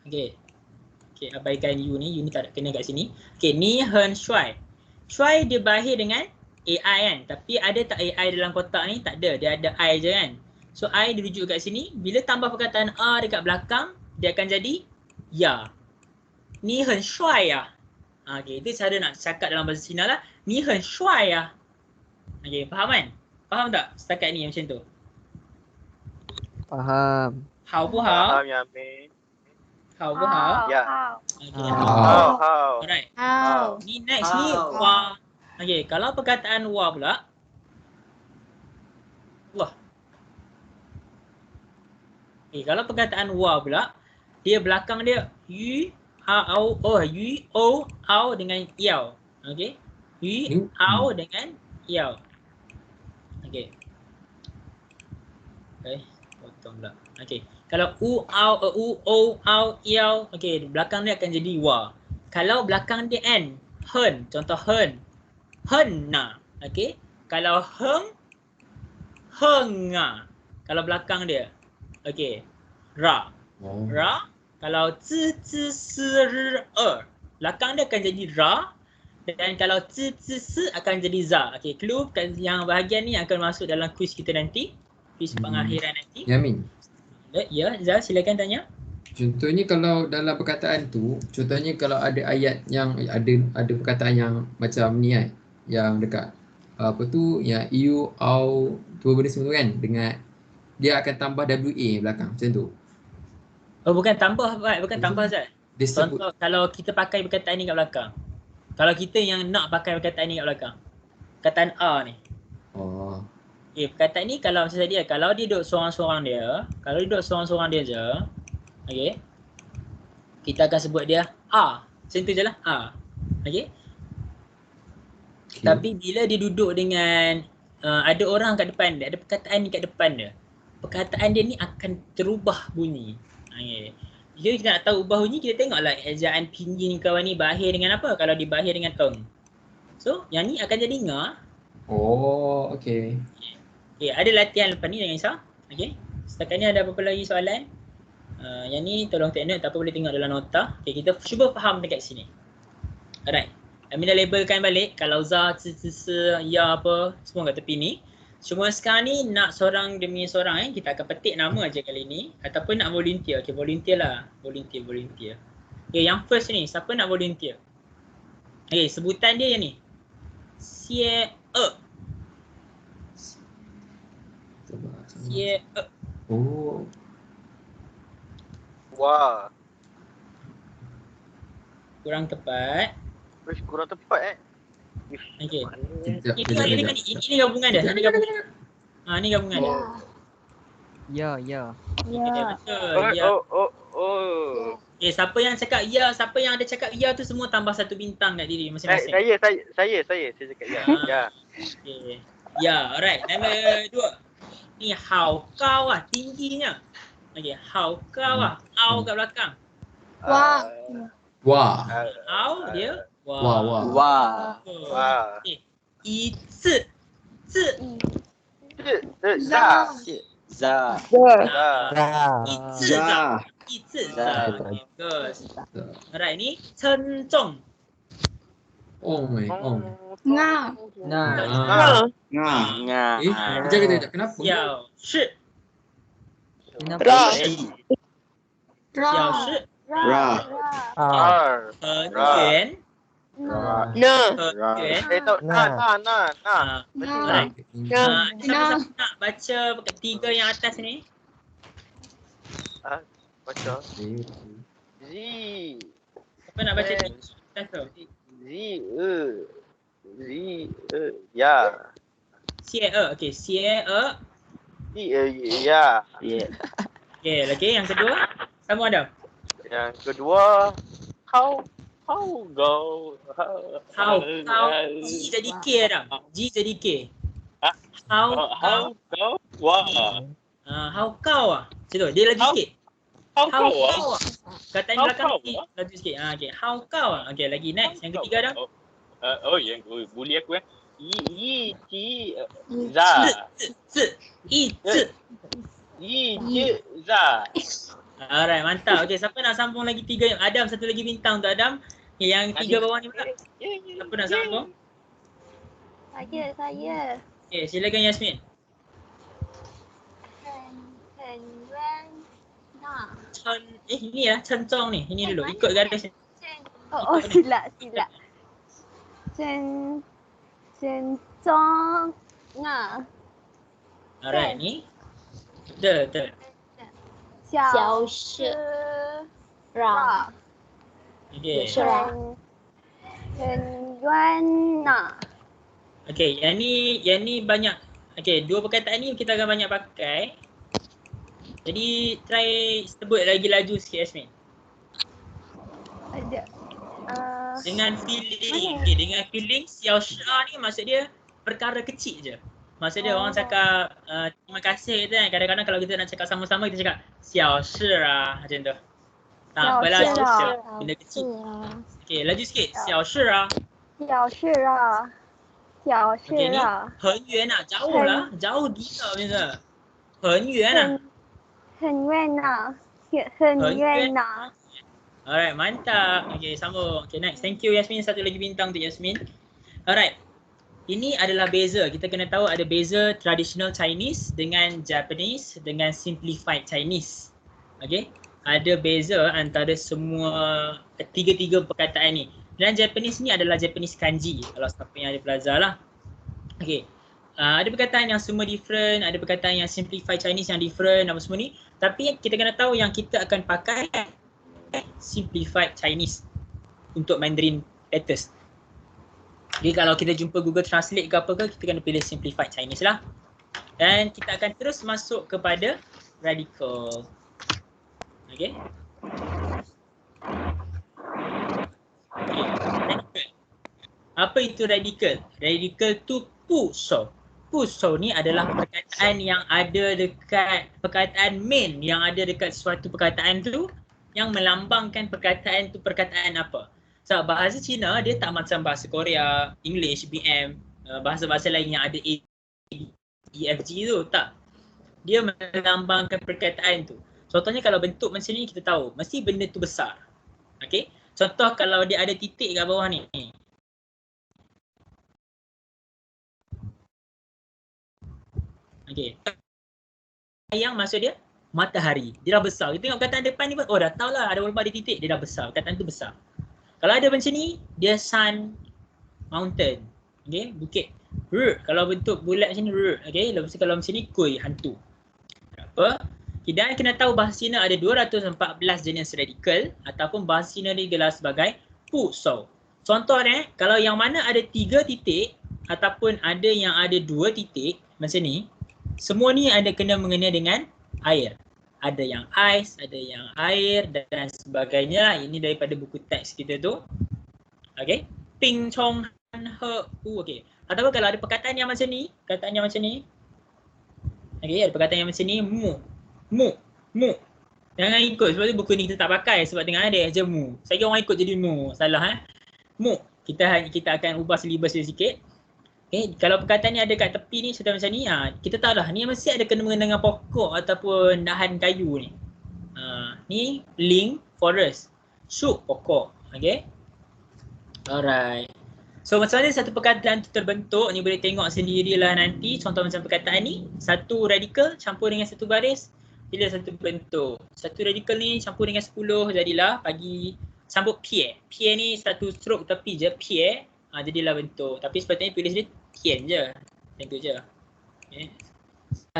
Okey. Okey, abaikan U ni tak ada kena kat sini. Okey, ni hen shuai. Shuai dia berakhir dengan AI kan. Tapi ada tak AI dalam kotak ni? Tak ada. Dia ada I je kan. So I dirujuk kat sini. Bila tambah perkataan A dekat belakang, dia akan jadi ya. Ni hen shuai ya. Okey, itu cara nak cakap dalam bahasa Cina lah. Ni hen shuai ya. Okey, faham kan? Faham tak setakat ni macam tu? Faham. Hao bu hao? 好呀没？ Hao bu hao? Ya. Okey. Hao. 好。 Alright. How? Ni next ni wa. Okey, kalau perkataan wa pula. Wah. Okey, kalau perkataan wa pula, dia belakang dia yu, yu, au dengan yao. Okey. Yu, au dengan yao. Okey. Okey, potong pula. Okey. Kalau u, au, yao, okey, belakang dia akan jadi wa. Kalau belakang dia n, hen, contoh hen. Hen na. Okey. Kalau heng, henga. Kalau belakang dia. Okey. Ra. Ra. Kalau zi, si, r, belakang dia akan jadi ra. Dan kalau zi, si akan jadi za. Okey, clue yang bahagian ni akan masuk dalam kuis kita nanti. Kuis pengakhiran nanti. Yamin. Ya, Zal, silakan tanya. Contohnya kalau dalam perkataan tu, contohnya kalau ada ayat yang ada perkataan yang macam ni kan, yang dekat apa tu, yang you, au, dua benda semua tu kan, dengan dia akan tambah WA belakang macam tu. Oh, bukan tambah, bukan tambah Zal. Dia sebut Contoh kalau kita pakai perkataan ni kat belakang. Kalau kita yang nak pakai perkataan ni kat belakang. Perkataan A ni. oh. Okay, perkataan ni kalau macam tadi, kalau dia duduk seorang-seorang dia, kalau dia duduk seorang-seorang dia je, okay, kita akan sebut dia A. Macam tu je lah, A. Okay. Tapi bila dia duduk dengan ada orang kat depan dia, ada perkataan ni kat depan dia, perkataan dia ni akan terubah bunyi. Okay. Jika kita nak tahu ubah bunyi, kita tengoklah ejaan pinyin kawan ni berakhir dengan apa. Kalau dia berakhir dengan eng, so yang ni akan jadi nga. Oh, okey. Okay, ada latihan lepas ni, jangan risau. Okay, setakat ni ada apa-apa lagi soalan? Yang ni tolong take note, tak apa boleh tengok dalam nota. Okay, kita cuba faham dekat sini. Alright, Amin dah labelkan balik kalau za, ya apa, semua kat tepi ni. Cuma sekarang ni nak seorang demi seorang kita akan petik nama aja kali ni ataupun nak volunteer. Okay, volunteer lah. Volunteer. Okay, yang first ni, siapa nak volunteer? Okay, sebutan dia yang ni. Xie e. Xie e. Oh. Wah. Kurang tepat. Uish, kurang tepat Okay. Sekejap, Ini gabungan dia. Ini gabungan. Ni gabungan dia. Ya. Okay, betul. Ya. Oh. Okay, siapa yang cakap ya, siapa yang ada cakap ya tu semua tambah satu bintang kat diri masing-masing. Saya cakap ya. Ya. Okay. Ya, alright. Nombor 2. Ni hao kau lah, tingginya. Okay, hao kau lah. Au kat belakang. Wah. Wah. Au dia. Wah. Wah. Wah. Okay. I zi. Zi. Za. Za. I zi za. Za. I zi za. Bagus. Alright, ni chen zong. Oh my god. Nga. Ah. Nga. Kejap. Kenapa? Xiao shi. Ra. Xiao shi. Ra. R. Hen yuan. Na. Hen yuan. Tahu na. Alright. Siapa nak baca tiga yang atas ni? Baca. Z. Siapa nak baca tiga atas tu? Ya. Xie e. Okay, xie e. Ya. Okay, lagi yang kedua. Sama ada. Yang kedua, how go. How. G jadi K ada. G jadi K. How go. Wah. How kau ah. Macam tu. Dia lagi sikit. How kau ah. Kataan belakang sikit. Laju sikit. Okay. How kau ah. Okay, lagi next. Yang ketiga ada. Yang boleh aku za. Za. Alright, mantap. Okay, siapa nak sambung lagi tiga? Adam, satu lagi bintang untuk Adam. Okay, yang tiga bawah ni pula. Siapa nak sambung? Saya. Okay, silakan Yasmin. Chen Yuan. Na. Ini ya, Chen Zong ni. Ini dulu. Ikut garis ni. Oh, silap. Chen Zong. Nga. Alright, ni. Betul. Xiao shi. Ra. Okay. Chen Yuan. Na. Okay, yang ni banyak. Okay, dua perkataan ni kita akan banyak pakai. Jadi try sebut lagi laju sikit Yasmin. Ada. Dengan feeling. Okay, dengan feeling Xiao Sha ni maksud dia perkara kecil je. Maksud dia orang cakap terima kasih tu kan. Kadang-kadang kalau kita nak cakap sama-sama kita cakap Xiao Shi lah macam tu. Tak apalah, benda kecil. Okay, laju sikit. Xiao Shi lah. Okay, ni Hen Yuan lah. Jauh lah. Jauh gila macam tu. Hen Yuan lah. Hen Yuan na. Alright, mantap. Okay, sambung. Okay, next. Thank you Yasmin. Satu lagi bintang untuk Yasmin. Alright. Ini adalah beza. Kita kena tahu ada beza traditional Chinese dengan Japanese dengan simplified Chinese. Okay. Ada beza antara semua tiga-tiga perkataan ni. Dan Japanese ni adalah Japanese kanji. Kalau siapa yang ada belajar lah. Okay. Ada perkataan yang semua different. Ada perkataan yang simplified Chinese yang different. Apa semua ni. Tapi kita kena tahu yang kita akan pakai simplified Chinese untuk Mandarin letters. Jadi kalau kita jumpa Google Translate ke apa ke, kita kena pilih simplified Chinese lah. Dan kita akan terus masuk kepada radical. Okay. Radical. Apa itu radical? Radical tu pusau. Pusau ni adalah perkataan yang ada dekat perkataan main yang ada dekat suatu perkataan tu yang melambangkan perkataan tu perkataan apa. Sebab bahasa Cina dia tak macam bahasa Korea, English, BM, bahasa-bahasa lain yang ada A, E, F, G tu. Tak. dia melambangkan perkataan tu. Contohnya kalau bentuk macam ni kita tahu mesti benda tu besar. Okey. Contoh kalau dia ada titik kat bawah ni. Okey. Yang maksud dia matahari. Dia dah besar. Kita tengok perkataan depan ni pun, oh dah tahu lah ada walaupun ada titik dia dah besar. Perkataan tu besar. Kalau ada macam ni, dia sun, mountain. Okey, bukit. Kalau bentuk bulat macam ni, okey. Lepas tu kalau macam ni, kuih, hantu. Apa? Kita kena tahu bahasa Cina ada 214 jenis radikal ataupun bahasa Cina digelar sebagai pusau. Contohnya, kalau yang mana ada 3 titik ataupun ada yang ada 2 titik macam ni, semua ni ada kena mengenai dengan air. Ada yang ais, ada yang air dan sebagainya. Ini daripada buku teks kita tu. Okey. Ping chong han he u. Okey. Ataupun kalau ada perkataan yang macam ni, perkataan yang macam ni. Okey, ada perkataan yang macam ni, mu. Jangan ikut sebab tu buku ni kita tak pakai sebab tengah ada je mu. Saya kira orang ikut jadi mu. Salah mu. Kita akan ubah silibus dia sikit. Okay, kalau perkataan ni ada kat tepi ni contoh macam ni, kita tahu lah ni mesti ada kena mengenai dengan pokok ataupun dahan kayu ni. Ni ling, forest. Shuk, pokok. Okay. Alright. So macam mana satu perkataan tu terbentuk, ni boleh tengok sendirilah nanti. Contoh macam perkataan ni, satu radikal campur dengan satu baris, bila satu bentuk. Satu radikal ni campur dengan 10, jadilah bagi sambut pie. Pie ni satu stroke tepi je, pie. Jadilah bentuk. Tapi sepatutnya tulis dia tian je. Macam tu je. Okay.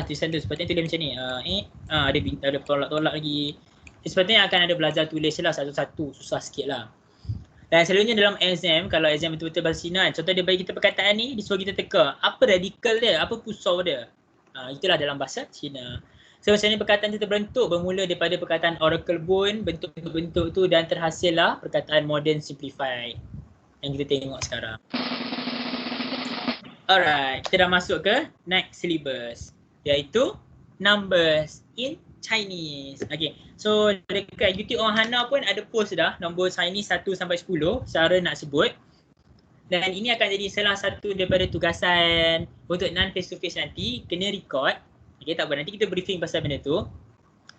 Tulisan tu sepatutnya tulis macam ni. Ada tolak-tolak lagi. Sepatutnya akan ada belajar tulis lah satu-satu. Susah sikit lah. Dan selalunya dalam exam, kalau exam betul-betul bahasa Cina, contoh dia bagi kita perkataan ni, dia suruh kita teka. Apa radikal dia? Apa pusau dia? Itulah dalam bahasa Cina. So macam ni perkataan tu terbentuk bermula daripada perkataan oracle bone, bentuk-bentuk tu dan terhasillah perkataan modern simplified yang kita tengok sekarang. Alright, kita dah masuk ke next syllabus, iaitu numbers in Chinese. Okay, so dekat YouTube orang Hana pun ada post dah nombor Chinese 1 sampai 10 cara nak sebut. Dan ini akan jadi salah satu daripada tugasan untuk non face to face nanti, kena record. Okay, tak apa, nanti kita briefing pasal benda tu.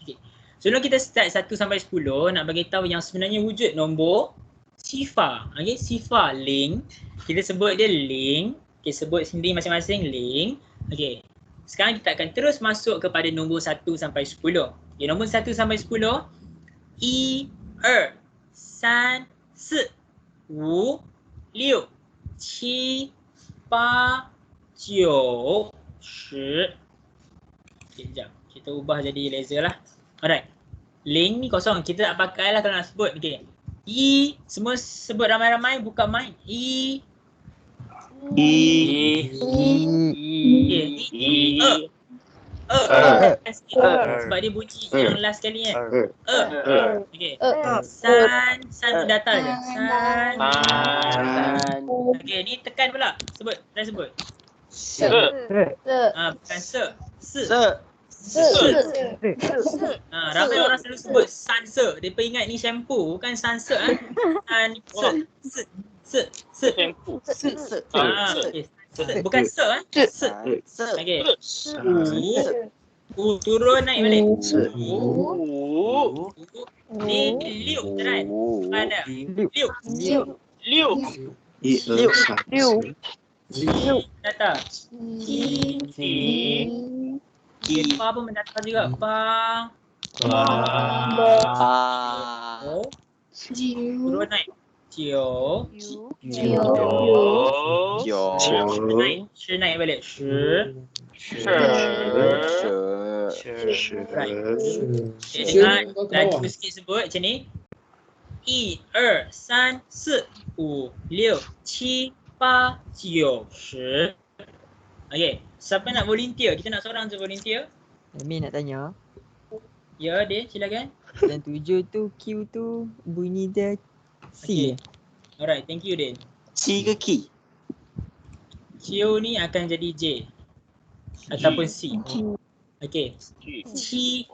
Okay. Sebelum kita start 1 sampai 10, nak bagi tahu yang sebenarnya wujud nombor sifar. Okay, sifar ling. Kita sebut dia ling. Okay, sebut sendiri masing-masing ling. Okay, sekarang kita akan terus masuk kepada nombor 1 sampai 10. Okay, nombor 1 sampai 10. 1, 2, 3, 4, 5, 6, 7, 8, 9, 10. Okay, sekejap. Kita ubah jadi laser lah. Alright. Ling ni kosong. Kita tak pakai lah kalau nak sebut. Okay. Semua sebut ramai-ramai, buka mic. Sebab dia bunyi yang last kali kan. Okay. San datar je. San. Okay, ni tekan pula. Sebut, try sebut. Bukan se. Ramai orang selalu sebut sanse. Dia ingat ni shampoo, bukan sanse Shampoo. Bukan se. Okey. Turun naik balik. Ni liu kan? Ada. Liu. Data. Pa pun mendatar juga. Pa. Turun naik. Cio. Naik balik. Dengar laju sikit sebut macam ni. 1, 2, 3, 4, 5, 6, 7, 8, 9, 10. Okay, siapa nak volunteer? Kita nak seorang je volunteer. Amin nak tanya. Ya, Din, silakan. Yang 7 tu, Q tu bunyi dia C. Okay. Alright, thank you, Din. C ke Ki? Q ni akan jadi J ataupun C. Okay. Ci.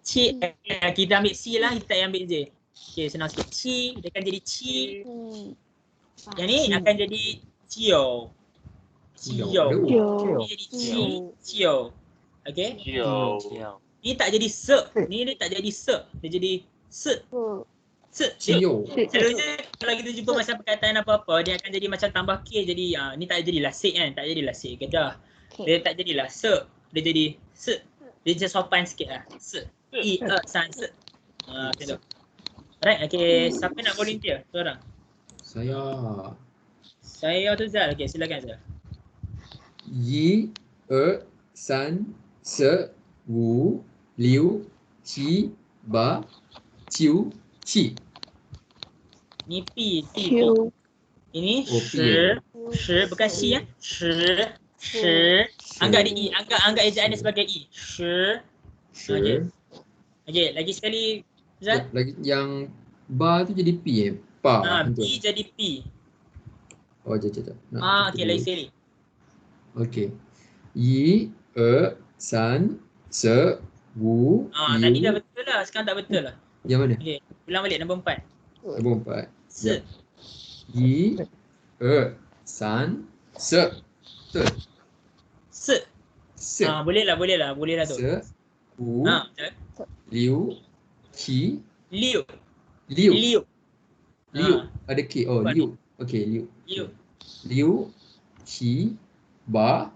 Kita ambil C lah, kita tak ambil J. Okay, senang sikit. Ci, dia akan jadi Ci. Yang ni akan jadi Cio. Cio. Ini jadi Cio. Okay. Ciao. Ni tak jadi se. Ni dia tak jadi se. Dia jadi se. Se. Cio. Selalunya kalau kita jumpa macam perkataan apa-apa, dia akan jadi macam tambah K. Jadi ni tak jadilah se kan. Tak jadilah se kedah. Dia tak jadilah se. Dia jadi se. Dia macam sopan sikit lah. Se. I, san, se. Macam tu. Alright, okay. Siapa nak volunteer? Seorang. Saya tu Zal. Okay, silakan Zal. Yi, san, se, wu, liu, qi, ba, ciu, qi. Ni pi, pi. Q. Ini Oh, shi bukan shi ya. Shi. Anggap dia i, anggap ejaan dia sebagai i. Shi. Shi. Okey, lagi sekali Zal. Lagi yang ba tu jadi pi Pa. Pi jadi pi. Oh, jap. Okey, lagi sekali. Okey. Yi, san, se, wu, Tadi dah liu. betul lah, sekarang tak betul lah. Yang mana? Okey, ulang balik nombor 4. Nombor 4. Se. Yi, san, se. Betul. Se. Se. Boleh lah tu. Se, wu, Betul. liu, qi, Liu. liu. Liu. Ah. Ada K. Oh, Buat liu. Okey, liu. Liu. Liu, qi, ba.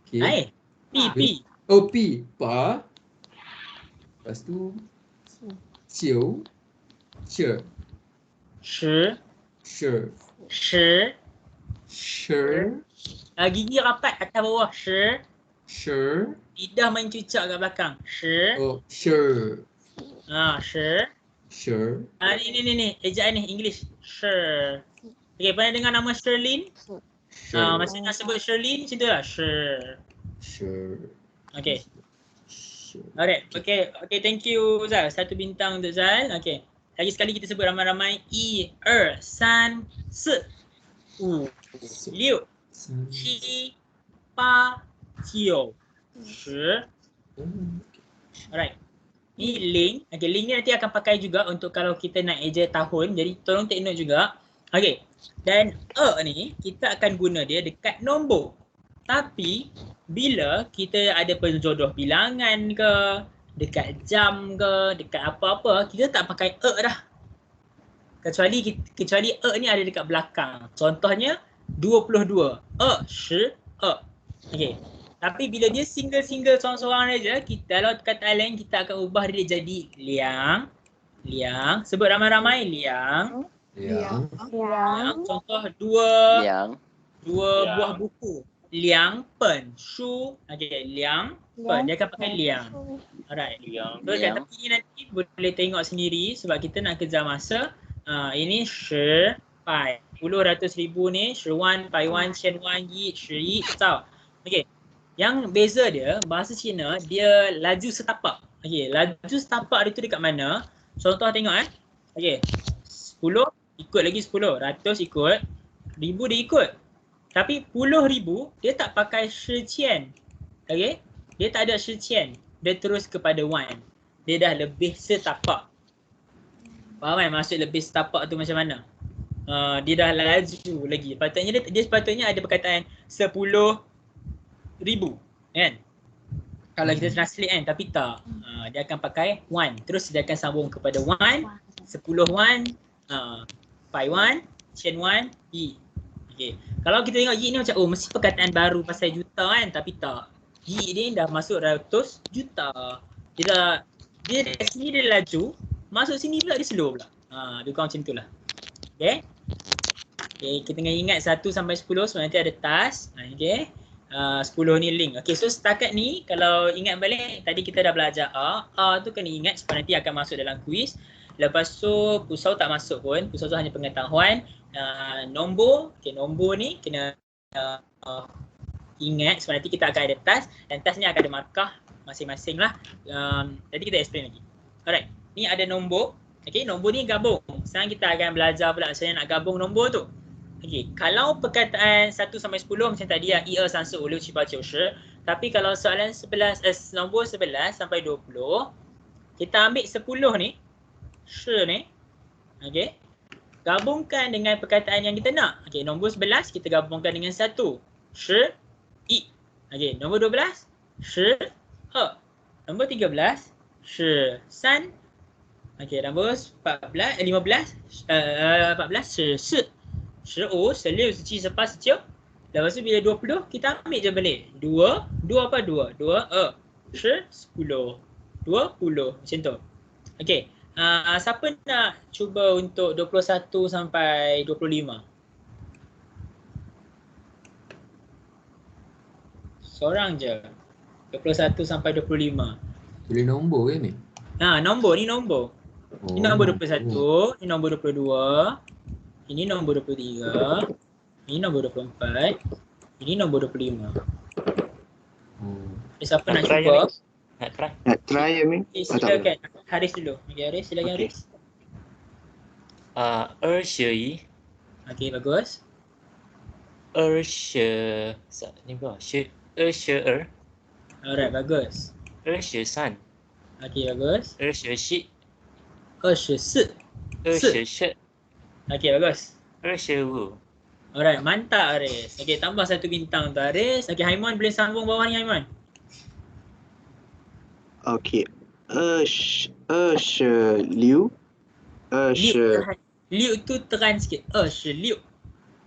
Okey. Pi. Oh, pi. Pa. Lepas tu ciu, ce, Shi. she, Gigi rapat atas bawah. Shi. she. Lidah main cucak kat belakang. Shi. Oh, she. Shi. Ni. Ejaan ni English. Shi. Okay, pernah dengar nama Sherlyn? Masa nak sebut Sherlyn, macam tu lah. Shi. Okay. Alright. Okay, thank you Zal. 1 bintang untuk Zal. Okay. Lagi sekali kita sebut ramai-ramai. I, san, se, wu, liu, qi, ba, ciu, shi. Alright. Ni link. Okay, link ni nanti akan pakai juga untuk kalau kita nak eja tahun. Jadi tolong take note juga. Okay. Dan ni kita akan guna dia dekat nombor. Tapi bila kita ada penjodoh bilangan ke, dekat jam ke, dekat apa-apa, kita tak pakai dah. Kecuali ni ada dekat belakang. Contohnya 22. Shi, Okay. Tapi bila dia single seorang-seorang saja, kita kalau kata lain kita akan ubah dia jadi liang. Sebut ramai-ramai liang. Contoh dua buah buku. Liang pen, shu. Okay, liang pen. Dia akan pakai liang. Alright. So kat tepi ni nanti boleh tengok sendiri sebab kita nak kejar masa. Ini shi, pai. 10,000,000 ni, shi wan, pai wan, qian wan, yi, shi yi, cao. Okay. Yang beza dia, bahasa Cina, dia laju setapak. Okay, laju setapak dia tu dekat mana? Contoh tengok Okay. 10, ikut lagi 10. 100 ikut. 1000 dia ikut. Tapi 10,000 dia tak pakai shi qian. Okay. Dia tak ada shi qian. Dia terus kepada 1. Dia dah lebih setapak. Faham kan maksud lebih setapak tu macam mana? Dia dah laju lagi. Patutnya dia sepatutnya ada perkataan 10,000 kan? Kalau kita translate kan, tapi tak. Dia akan pakai 1. Terus dia akan sambung kepada 1, 10 1, pai 1, qian 1, yi. Okay. Kalau kita tengok yi ni macam mesti perkataan baru pasal juta kan, tapi tak. Yi ni dah masuk ratus juta. Dia dari sini dia laju, masuk sini pula dia slow pula. Dia kurang macam tu lah. Okay. Okay, kita kena ingat 1 sampai 10 sebab nanti ada task. Okay. 10 ni link. Okay, so setakat ni kalau ingat balik tadi kita dah belajar A tu kena ingat sebab nanti akan masuk dalam kuis. Lepas tu pusau tak masuk pun, pusau tu hanya pengetahuan. Nombor, okay, nombor ni kena ingat sebab nanti kita akan ada task dan task ni akan ada markah masing-masing lah. Tadi kita explain lagi. Alright, ni ada nombor. Okay, nombor ni gabung. Sekarang kita akan belajar pula macam mana nak gabung nombor tu. Okay, kalau perkataan 1 sampai 10 macam tadi lah, 1, 2, 3, 4, 5, 6, 7, 8. Tapi kalau soalan 11, nombor 11 sampai 20, kita ambil 10 ni, shi ni, okay, gabungkan dengan perkataan yang kita nak. Okay, nombor 11 kita gabungkan dengan 1, shi, i. Okay, nombor 12, shi, Nombor 13 是3。Okey, nombor 14 是4。15, 16, 17, 18, 19. Lepas tu bila 20 kita ambil je balik. 2 apa 2? 2, 10, 20. Macam tu. Okey. Siapa nak cuba untuk 21 sampai 25? Seorang je. 21 sampai 25. Tulis nombor ke ni? Nombor ni nombor. Ini nombor 21, ini nombor 22, ini nombor 23, ini nombor 24, ini nombor 25. Siapa nak cuba? Nak try? Nak try Amin? Silakan. Haris dulu. Okey Haris, silakan Okey. Haris. 21 Okey, bagus. 你不好是22 Alright, bagus. 23 Okey, bagus. 24 24. 24 Okey, bagus. 25 Alright, mantap Haris. Okey, tambah satu bintang untuk Haris. Okey, Haiman boleh sambung bawah ni Haiman. Okey. 26 Liu tu teran sikit. 26.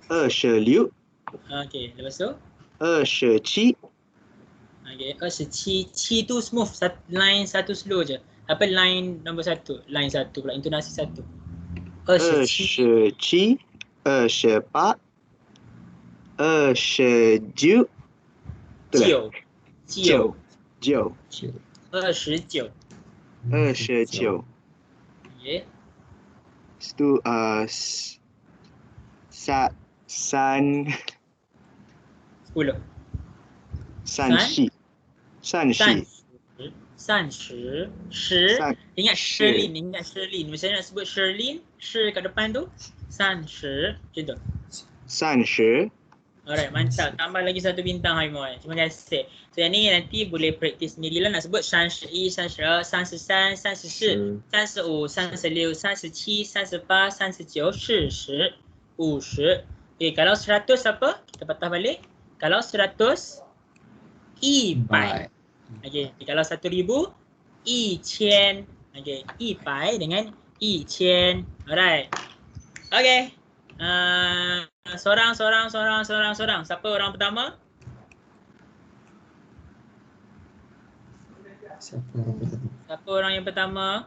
26 Okey, lepas tu? 27 Okey, 27. Ci tu smooth. Line satu slow je. Apa line nombor 1? Line 1 pula, intonasi 1. 27. 27 28 29 9. 9. 9 29. 29 Okey. Lepas tu san 10. san shi 30. 10. Ingat Sherlyn. Macam nak sebut Sherlyn, Shi kat depan tu. 30. Macam tu. 30 Alright, mantap. Tambah lagi satu bintang Haiman. Terima kasih. So yang ni nanti boleh praktis sendirilah nak sebut 31, 32, 33, 34, 35, 36, 37, 40, 50. Okay, kalau 100 apa? Kita patah balik. Kalau 100, 100. Okay, kalau 1000, 1000. Okay, 100 dengan 1000. Alright. Okay. Seorang. Siapa orang pertama? Siapa orang yang pertama?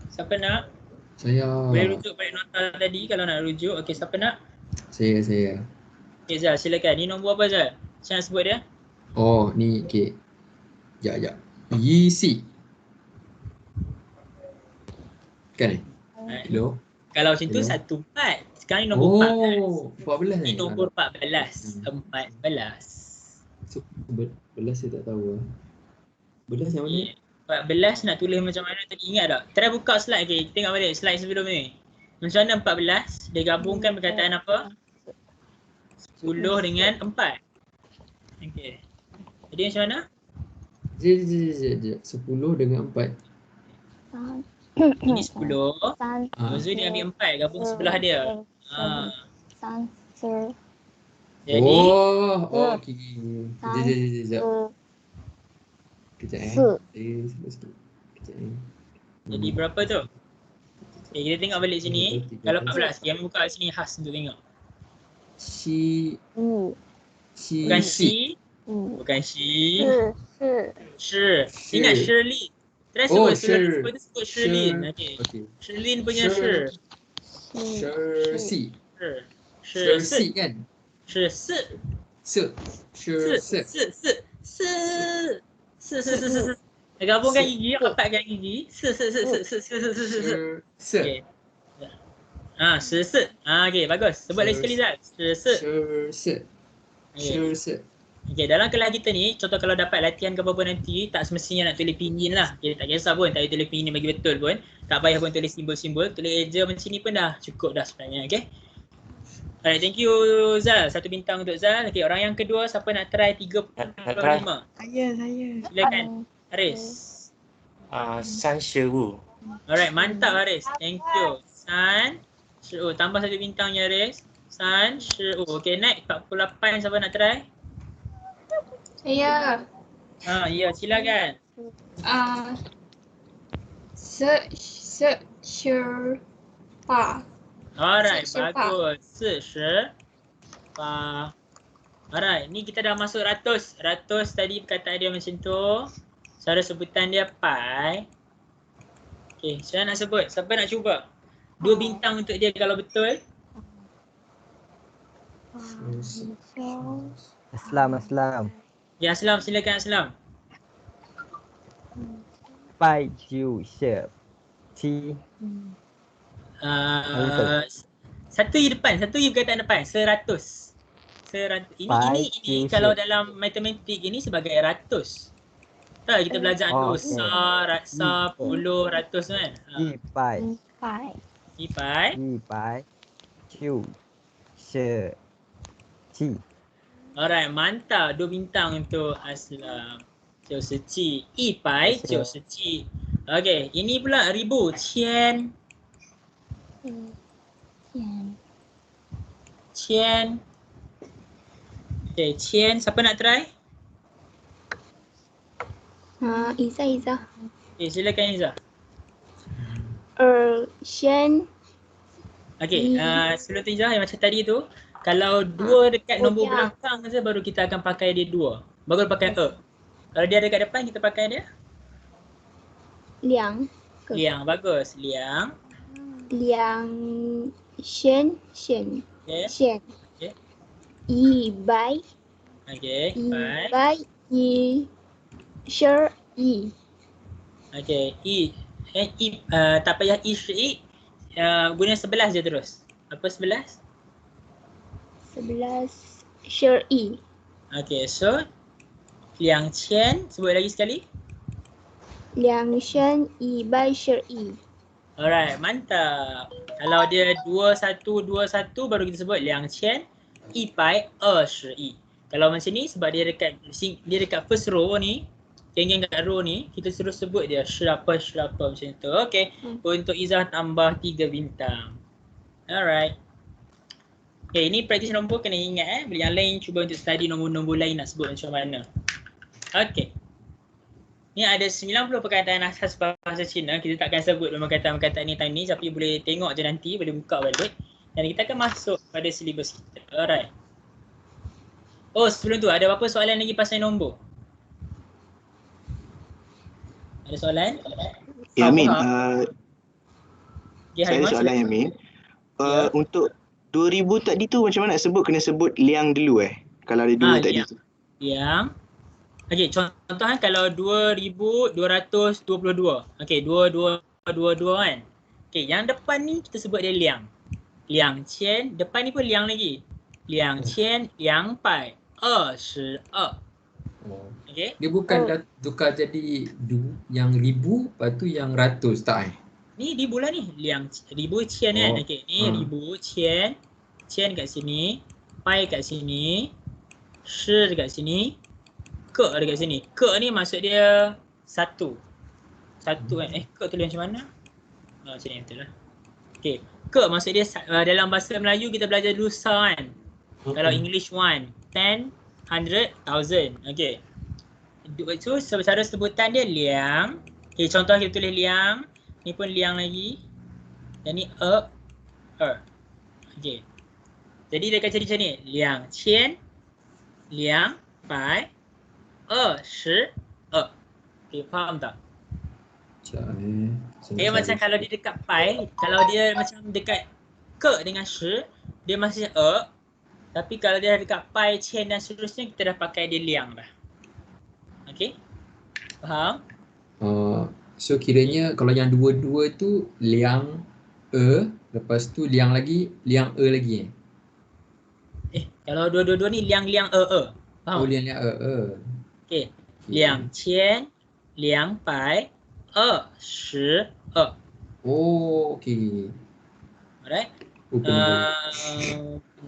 Siapa nak? Saya. Boleh rujuk balik nota tadi kalau nak rujuk. Okey, siapa nak? Saya. Okey Zal, silakan. Ni nombor apa Zal? Saya nak sebut dia. Oh, ni okey. Sekejap. Yisi. Kan eh? Hello? Kalau macam tu 14. Sekarang ni nombor 14. Oh, 14 Ni ni. nombor 14. 14. So, 14 saya tak tahu. 14 yang mana? 14 nak tulis macam mana tadi, ingat tak? Try buka slide, okay. Tengok balik slide sebelum ni. Macam mana 14? Dia gabungkan perkataan apa? 10 dengan 4. Okay. Jadi macam mana? 10 dengan 4. Ini 10. 三 Lepas tu dia ambil 4, gabung sebelah dia. 三四 Jadi, Okey. Sekejap. Kejap eh. Kejap eh. jadi berapa tu? Okay, kita tengok balik sini. Kalau 14, yang buka sini khas untuk tengok. Shi 五 Bukan si. si, bukan si. 是 Shi. Ingat Sherlyn. Try Oh, sebut Sherlyn. Okay. Okey. Sherlyn punya Shi. Shersi. Shi. Shersi kan? Shi. Si. Si. Gabungkan gigi, rapatkan gigi. Si. Okay. Si. Okay, bagus. Sebut lagi sekali Zal. Si. Okay, dalam kelas kita ni, contoh kalau dapat latihan ke apa-apa nanti, tak semestinya nak tulis pinyin lah. Okay, tak kisah pun, tak payah tulis pinyin bagi betul pun. Tak payah pun tulis simbol-simbol, tulis eja macam ni pun dah cukup dah sebenarnya, okay? Alright, thank you Zal. Satu bintang untuk Zal. Okay, orang yang kedua, siapa nak try 35? Saya. Silakan, Haris. 35 Alright, mantap Haris. Thank you. San, tambah satu bintangnya Haris. Okay, next 48, siapa nak try? Saya Ya, silakan. Serpa. Alright, Serpa. bagus. 48. Alright, ni kita dah masuk ratus. Ratus tadi perkataan dia macam tu. Cara sebutan dia pai. Okay, saya nak sebut. Siapa nak cuba? 2 bintang untuk dia kalau betul. Aslam. Ya, Aslam, silakan Aslam. 拜九十七 Satu i depan, satu i perkataan depan. 100. Ini kalau dalam matematik ini sebagai ratus. Tak, kita belajar Oh, dosa, raksa, puluh, ratus kan. 一百 Ipai. 九十七 Alright, mantap. 2 bintang untuk Aslam. 97. Ipai, 97. Okay, ini pula ribu. Cian. Okay, cian. Siapa nak try? Iza. Okay, silakan Iza. 先 Okay, sebelum tu Iza, yang macam tadi tu, kalau 2 dekat nombor belakang saja baru kita akan pakai dia 2. Baru pakai e. Kalau dia dekat depan, kita pakai dia 两 liang. Bagus, liang. 两先 Okay, 先 Okay. 100 okay, baik. 112 Okay, tak payah i shi. Guna 11 je terus. Apa 11? 11 12 Okay, so 2000, sebut lagi sekali. 2112 Alright, mantap. Kalau dia 2121 baru kita sebut 2121. Kalau macam ni sebab dia dekat first row ni, geng-geng kat row ni, kita terus sebut dia sherapa macam tu. Okay, untuk Izzah tambah 3 bintang. Alright. Okay, ini praktis nombor kena ingat bila yang lain cuba untuk study nombor-nombor lain nak sebut macam mana. Okay. Ni ada 90 perkataan asas bahasa Cina. Kita takkan sebut perkataan-perkataan ni time ni, tapi boleh tengok je nanti, boleh buka balik. Dan kita akan masuk pada silibus kita. Alright. Oh, sebelum tu ada apa soalan lagi pasal nombor? Ada soalan? Ya, Amin. Okay, Saya ada soalan, Amin. Untuk 2000 tadi tu macam mana nak sebut? Kena sebut liang dulu kalau ada 2 tadi tu. Liang. Okey, contohnya kalau 2222. Okey, 2222 kan. Okey, yang depan ni kita sebut dia liang. Liang qian, depan ni pun liang lagi. Liang qian, liang pai, 22. Okey. Dia bukan dah tukar jadi yang ribu, lepas tu yang ratus tak Ni ribu lah ni. Liang ribu qian kan. Okey, ni ribu qian. Qian kat sini, pai kat sini, shi dekat sini. Ke dekat sini. Ke ni maksud dia satu. Satu kan. Ke tulis macam mana? Macam ni betul lah. Okay. Ke maksud dia dalam bahasa Melayu kita belajar dulu sa kan. Kalau English 1, 10, 100, 1000. Okay. So secara sebutan dia liang. Okay, contoh kita tulis liang. Ni pun liang lagi. Dan ni Okay. Jadi dia akan jadi macam ni. Liang qian, liang pai, 22. Okay, faham tak? Okay, macam kalau dia dekat pai, kalau dia macam dekat ke dengan shi, dia masih tapi kalau dia dekat pai, qian dan seterusnya, kita dah pakai dia liang dah. Okay? Faham? So kiranya kalau yang dua-dua tu liang lepas tu liang lagi, liang lagi kalau dua-dua ni liang faham? Oh, liang Okay. 2000, 200, 22. Oh, okay. Alright.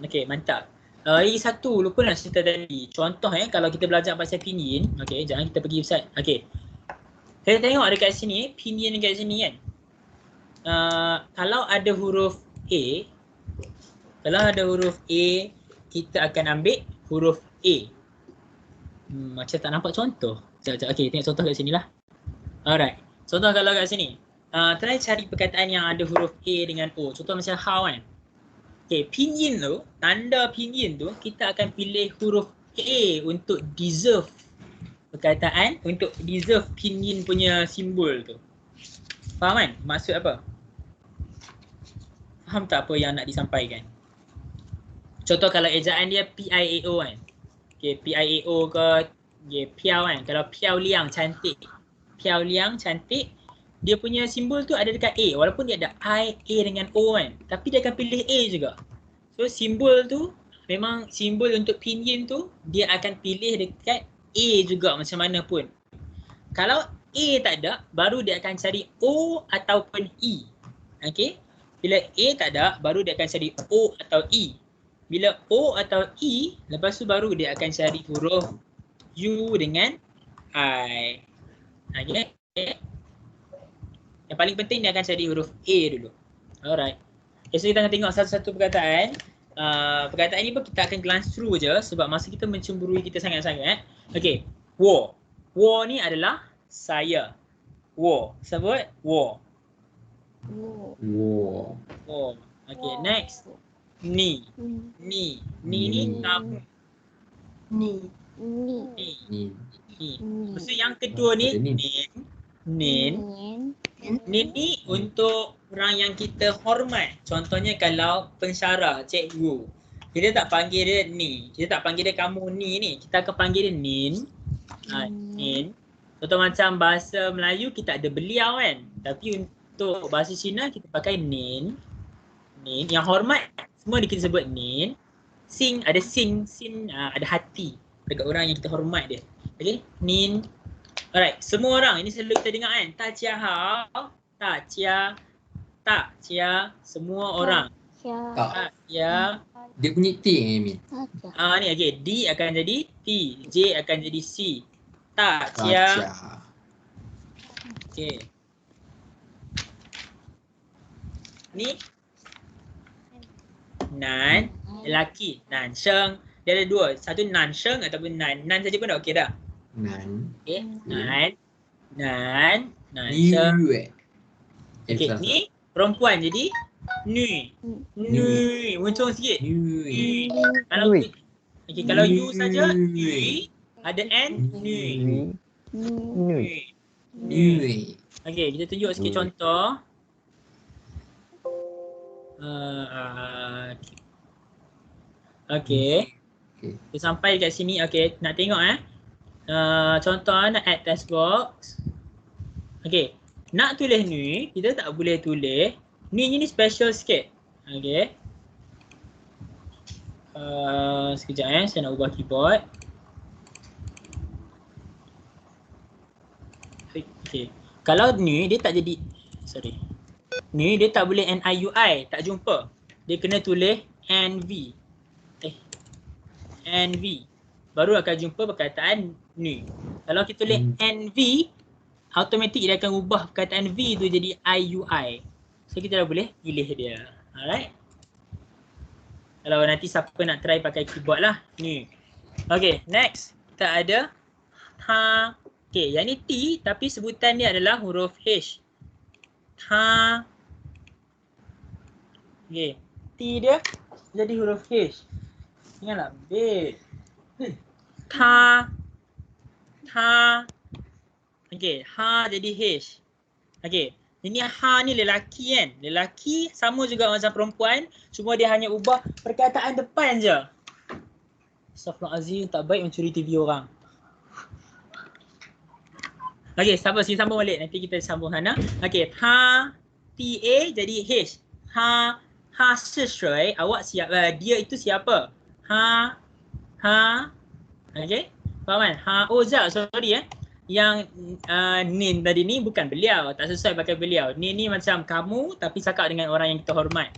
Okay, mantap. Lagi satu, lupa nak cerita tadi. Contoh kalau kita belajar pasal pinyin. Okay, jangan kita pergi Ustaz. Okay. Kita tengok dekat sini, pinyin dekat sini kan. Kalau ada huruf A, kita akan ambil huruf A. Macam tak nampak contoh. Sekejap. Okay, tengok contoh kat sini lah. Alright. Contoh kalau kat sini. Try cari perkataan yang ada huruf A dengan O. Contoh macam how kan. Okay, pinyin tu, tanda pinyin tu, kita akan pilih huruf A untuk deserve perkataan, untuk deserve pinyin punya simbol tu. Faham kan? Maksud apa? Faham tak apa yang nak disampaikan? Contoh kalau ejaan dia P-I-A-O kan. Okay, P-I-A-O ke okay, Piao kan. Kalau Piao Liang cantik. Piao Liang cantik. Dia punya simbol tu ada dekat A. Walaupun dia ada I, A dengan O kan. Tapi dia akan pilih A juga. So simbol tu, memang simbol untuk pinyin tu, dia akan pilih dekat A juga macam mana pun. Kalau A tak ada, baru dia akan cari O ataupun E. Okay. Bila A tak ada, baru dia akan cari O atau E. Bila O atau E, lepas tu baru dia akan cari huruf U dengan I. Okay. Yang paling penting dia akan cari huruf A dulu. Alright. Okay, so kita akan tengok satu-satu perkataan. Perkataan ni pun kita akan glance through je sebab masa kita mencemburui kita sangat-sangat. Okay. Wo. Wo ni adalah saya. Wo. Sebut wo. Wow. Wo. Okay, next. Ni. Ni. Ni ni kamu. Ni. Ni. Ni. Ni. Lepas tu yang kedua ni Nin. Nin. Nin ni untuk orang yang kita hormat. Contohnya kalau pensyarah, cikgu. Kita tak panggil dia ni. Kita tak panggil dia kamu ni. Kita akan panggil dia Nin. Nin. Contoh macam bahasa Melayu kita ada beliau kan. Tapi untuk bahasa Cina kita pakai Nin. Nin. Yang hormat semua kita sebut Nin. Sing, ada sing. Sin, ada hati. Dekat orang yang kita hormat dia. Okay. Nin. Alright, semua orang ini selalu kita dengar kan. Ta chia hao, ta chia, semua orang. Tak. Ta chia. Dia punya T Amin. Ni okay. D akan jadi T, J akan jadi C. Ta chia. Okay. Ni Nan, lelaki. Nan Sheng. Dia ada dua. Satu Nan Sheng ataupun Nan. Nan saja pun dah okey dah. Nan. Okay. Nan Sheng. Ni. Okay, ni perempuan jadi Nui. Nui. Muncul sikit. Ni. Kalau Nui. okay, kalau you saja Nui, ada N, Nui. Nui. Ni. Okay, kita tunjuk sikit contoh. Okay. Kita sampai kat sini. Okay, nak tengok contoh nak add text box. Okay, nak tulis ni, kita tak boleh tulis. Ni special sikit. Okay. Sekejap saya nak ubah keyboard. Okay. Kalau ni dia tak jadi, sorry. Ni dia tak boleh NIUI, tak jumpa. Dia kena tulis NV. NV. Baru akan jumpa perkataan ni. Kalau kita tulis NV, automatik dia akan ubah perkataan V tu jadi IUI. So kita dah boleh pilih dia. Alright. Kalau nanti siapa nak try pakai keyboard lah. Ni. Okay, next. Kita ada ha. Okay, yang ni T tapi sebutan dia adalah huruf H. Ha. Okay. T dia jadi huruf H. Ingatlah. B. Ta. Okay, ha jadi H. Okay, ini ha ni lelaki kan. Lelaki sama juga macam perempuan, cuma dia hanya ubah perkataan depan je. Astaghfirullahalazim, tak baik mencuri TV orang. Okay, sini sambung balik. Nanti kita sambung sana. Okay, ha, T-A jadi H. Ha Shishui, awak siapa? Dia itu siapa? Ha. Okay, faham kan? Ha, sorry Yang Nin tadi ni bukan beliau, tak sesuai pakai beliau. Nin ni macam kamu tapi cakap dengan orang yang kita hormat.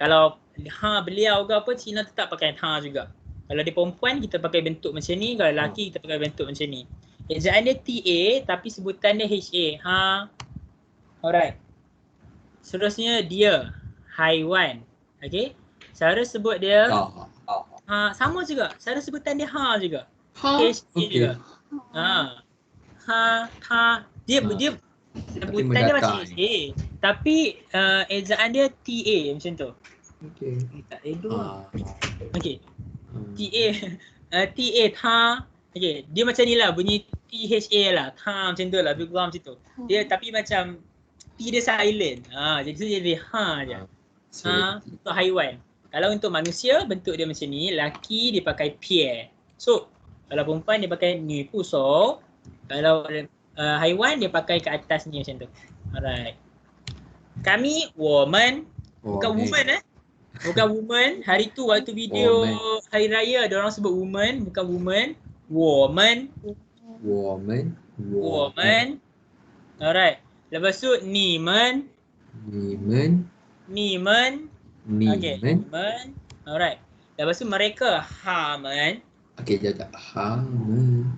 Kalau ha beliau ke apa, Cina tetap pakai ha juga. Kalau dia perempuan kita pakai bentuk macam ni, kalau lelaki kita pakai bentuk macam ni. Ejaan dia TA tapi sebutan dia HA. Ha. Alright. Seterusnya dia haiwan. Okay. Cara sebut dia sama juga. Cara sebutan dia ha juga. HA juga. ta. Dia sebutan dia macam HA. Tapi ejaan dia TA macam tu. Okey. Tak Edo. Okey. Hmm. TA ta. Okey, dia macam ni lah bunyi THA lah. Ta macam tu lah, lebih kurang macam tu. Dia tapi macam T dia silent. Jadi tu jadi ha je. Ha untuk haiwan. Kalau untuk manusia bentuk dia macam ni, laki dia pakai pie. So, kalau perempuan dia pakai ni puso. Kalau haiwan dia pakai ke atas ni macam tu. Alright. Kami woman, bukan woman bukan woman. Hari tu waktu video hari raya ada orang sebut woman, bukan woman. Woman. Alright. Lepas tu Nimen. Okay, Nimen. Alright. Lepas tu mereka Hamen. Okey, jap. Hamen.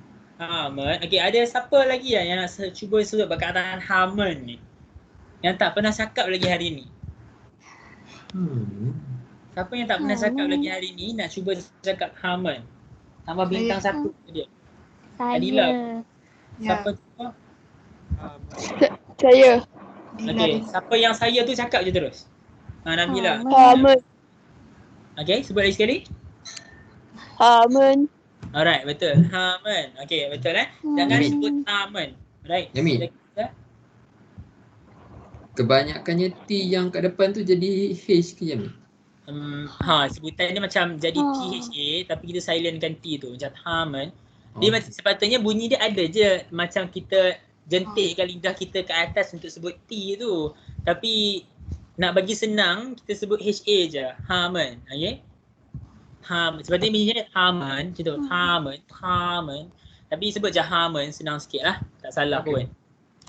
Okay, ada siapa lagi yang nak cuba sebut perkataan Hamen ni? Yang tak pernah cakap lagi hari ni? Siapa yang tak pernah cakap lagi hari ni nak cuba cakap Hamen? Tambah bintang satu dia. Adila. Siapa cuba? Saya. Okay, siapa yang saya tu cakap je terus. Nabila. Hamen. Okay, sebut lagi sekali. Hamen. Alright, betul. Hamen. Okay, betul Jangan Yamin. sebut Hamen. Right. Yamin. Kebanyakannya T yang kat depan tu jadi H ke Yamin? Sebutan dia macam jadi THA tapi kita silentkan T tu macam Hamen. Dia macam sepatutnya bunyi dia ada je macam kita jentikkan lidah kita ke atas untuk sebut T tu. Tapi nak bagi senang kita sebut HA je. Hamen. Okay? Sepatutnya bunyi dia Hamen macam tu. Hamen. Tapi sebut je Hamen senang sikit lah. Tak salah pun.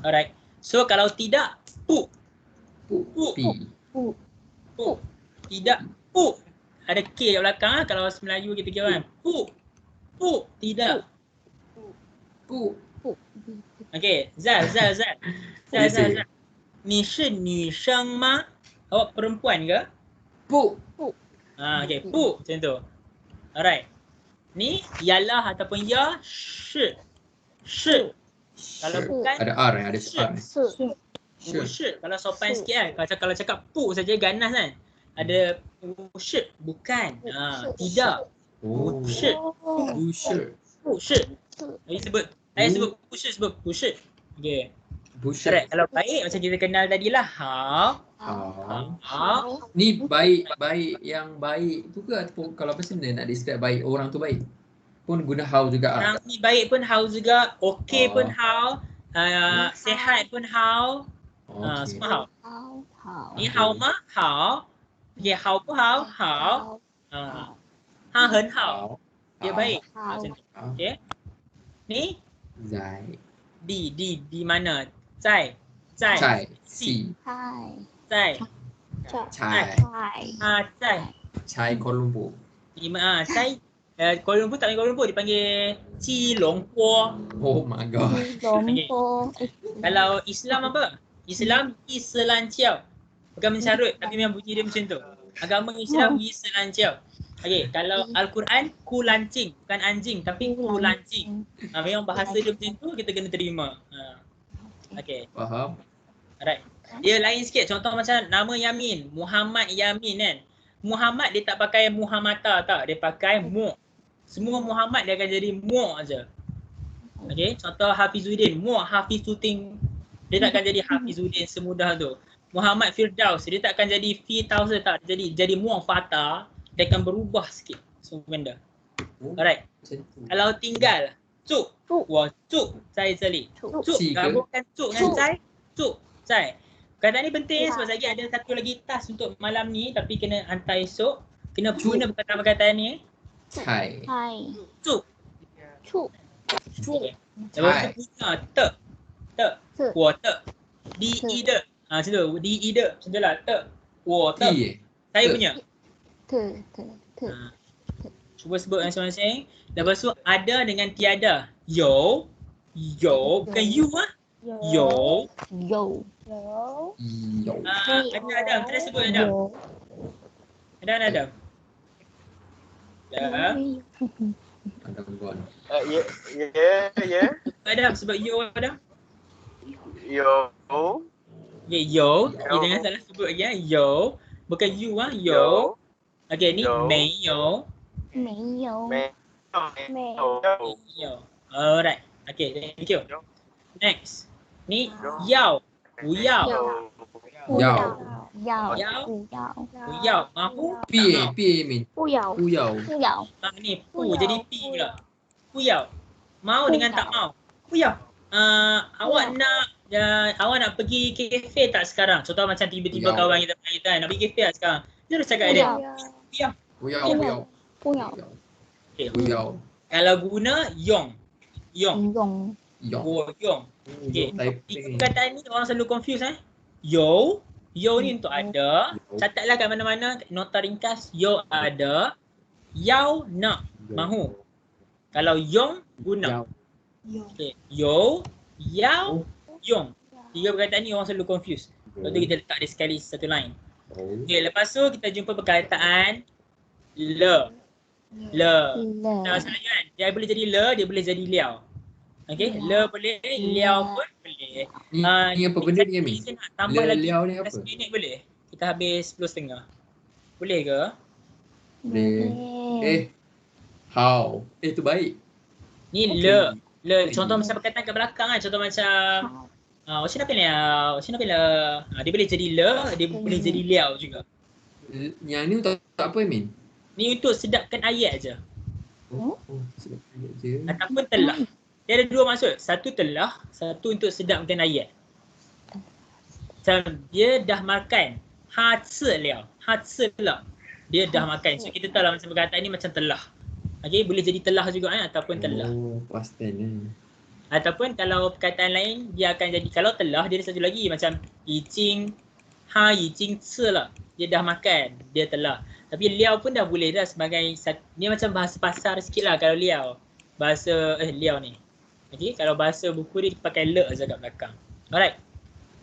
Alright. So kalau tidak pu. Tidak pu. Ada K kat belakang lah. Kalau Melayu kita kira kan. Pu. Tidak. Pu. Okay. Zal. Ni shi nu sheng ma? Awak perempuan ke? Pu. Okay. Pu. Macam tu. Alright. Ni yalah ataupun ya. Shi. Kalau bukan. Ada R ada R. Shi. Kalau sopan sikit kan. Kalau cakap pu saja ganas kan. Ada shi. Bukan. Tidak. Shi. Saya sebut push. Okay. Alright, kalau baik macam kita kenal tadi lah. Ni baik yang baik tu ke ataupun kalau personal nak describe baik orang tu baik pun guna how juga. Orang ni baik pun how juga, okey pun how, sihat pun how. Semua how. Ni how mah how. Okay, how pun how. Ha hen how. Dia baik. Macam tu. Okay. Ni Zai. di mana? Zai. Si. Zai. Chai Kuala Lumpur. Zai. Kuala Lumpur tak panggil Kuala Lumpur, dipanggil Cilongpo. Oh my god. Kalau Islam apa? Islam Iselanciau. Bukan mencarut tapi memang bunyi dia macam tu. Agama Islam Iselanciau. Okay, kalau Al-Quran kulancing, bukan anjing tapi kulancing. Memang bahasa dia macam tu, kita kena terima. Okay. Faham. Alright. Dia lain sikit. Contoh macam nama Yamin, Muhammad Yamin kan. Muhammad dia tak pakai Muhammata tak, dia pakai Mu. Semua Muhammad dia akan jadi Mu aja. Okay, contoh Hafizuddin, Mu Hafizuddin. Dia tak akan jadi Hafizuddin semudah tu. Muhammad Firdaus, dia tak akan jadi Firdaus tak, jadi Mu Fata. Dia akan berubah sikit semua benda. Alright. Kalau tinggal Cuk. Wah, cuk. Zai seli. Cuk. Gabungkan cuk dengan zai. Cuk. Zai. Perkataan ni penting sebab lagi ada satu lagi task untuk malam ni tapi kena hantar esok. Kena guna perkataan-perkataan ni. Cai. Cuk. Cuk. Lepas tu guna te. Wo te. Di i de. Macam tu. Di i de. Macam tu lah. Te. Wo te. Saya punya. Cuba sebut masing-masing. Lepas tu ada dengan tiada. Yo. Bukan you ah. Yo. Adam. Terus sebut Adam. Adam. Ya. Adam gone. Adam, sebut yo Adam. Yo. Okay, yo. Okay, jangan salah sebut lagi ya. Yo. Bukan you yo. Okay, ni Yo. Mayo. 没有，没没Yo. Alright. Okay, thank you. Next. Ni yao. 不要。不要要要不要不要。Mahu. Piye Min? 不要 Puyau. 不要 Ni 不 pu 要 jadi pi pula. 不要. Mau dengan tak mau. 不要. Awak nak pergi kafe tak sekarang? Contoh macam tiba-tiba Puyau. kawan kita panggil kan, nak pergi kafe tak sekarang? Dia harus cakap dia. 不要 Puyau. 不要 Okay. Puyau. Kalau guna yong. Yong. 用 Yok. Yong. Okay. Typing. Tiga perkataan ni orang selalu confuse Yo. Yo ni untuk ada. Catatlah kat mana-mana nota ringkas. Yo ada. Yau nak. Mahu. Kalau yong guna. Yau. Okay. Yo. Yau. Yong. Tiga perkataan ni orang selalu confuse. Lepas tu kita letak dia sekali satu line. Okay. Lepas tu kita jumpa perkataan le. Le. Nah, sebenarnya kan, dia boleh jadi le, dia boleh jadi liao. Okay, le boleh, liao pun boleh. Ni apa benda ni Min? Kita nak tambah lagi Liao ni apa? 10 minit boleh? Kita habis 10.30. Boleh ke? Boleh. How? Tu baik. Ni Okay. le. Contoh macam perkataan kat belakang kan. Contoh macam 我去那边了，我去那边了. Dia boleh jadi le, dia boleh jadi liao juga. Yang ni untuk apa Min? Ni untuk sedapkan ayat je. Sedap je. Ataupun telah. Dia ada dua maksud. Satu telah, satu untuk sedapkan ayat. Macam dia dah makan. Ha ci liao. Ha ci le. Dia dah makan. So kita tahu lah macam perkataan ni macam telah. Okay, boleh jadi telah juga ataupun telah. Past tense. Ataupun kalau perkataan lain dia akan jadi, kalau telah dia ada satu lagi macam yijing ci le. Dia dah makan, dia telah. Tapi liao pun dah boleh dah sebagai, ni macam bahasa pasar sikit lah kalau liao. Bahasa, liao ni. Okay, kalau bahasa buku dia pakai le je kat belakang. Alright.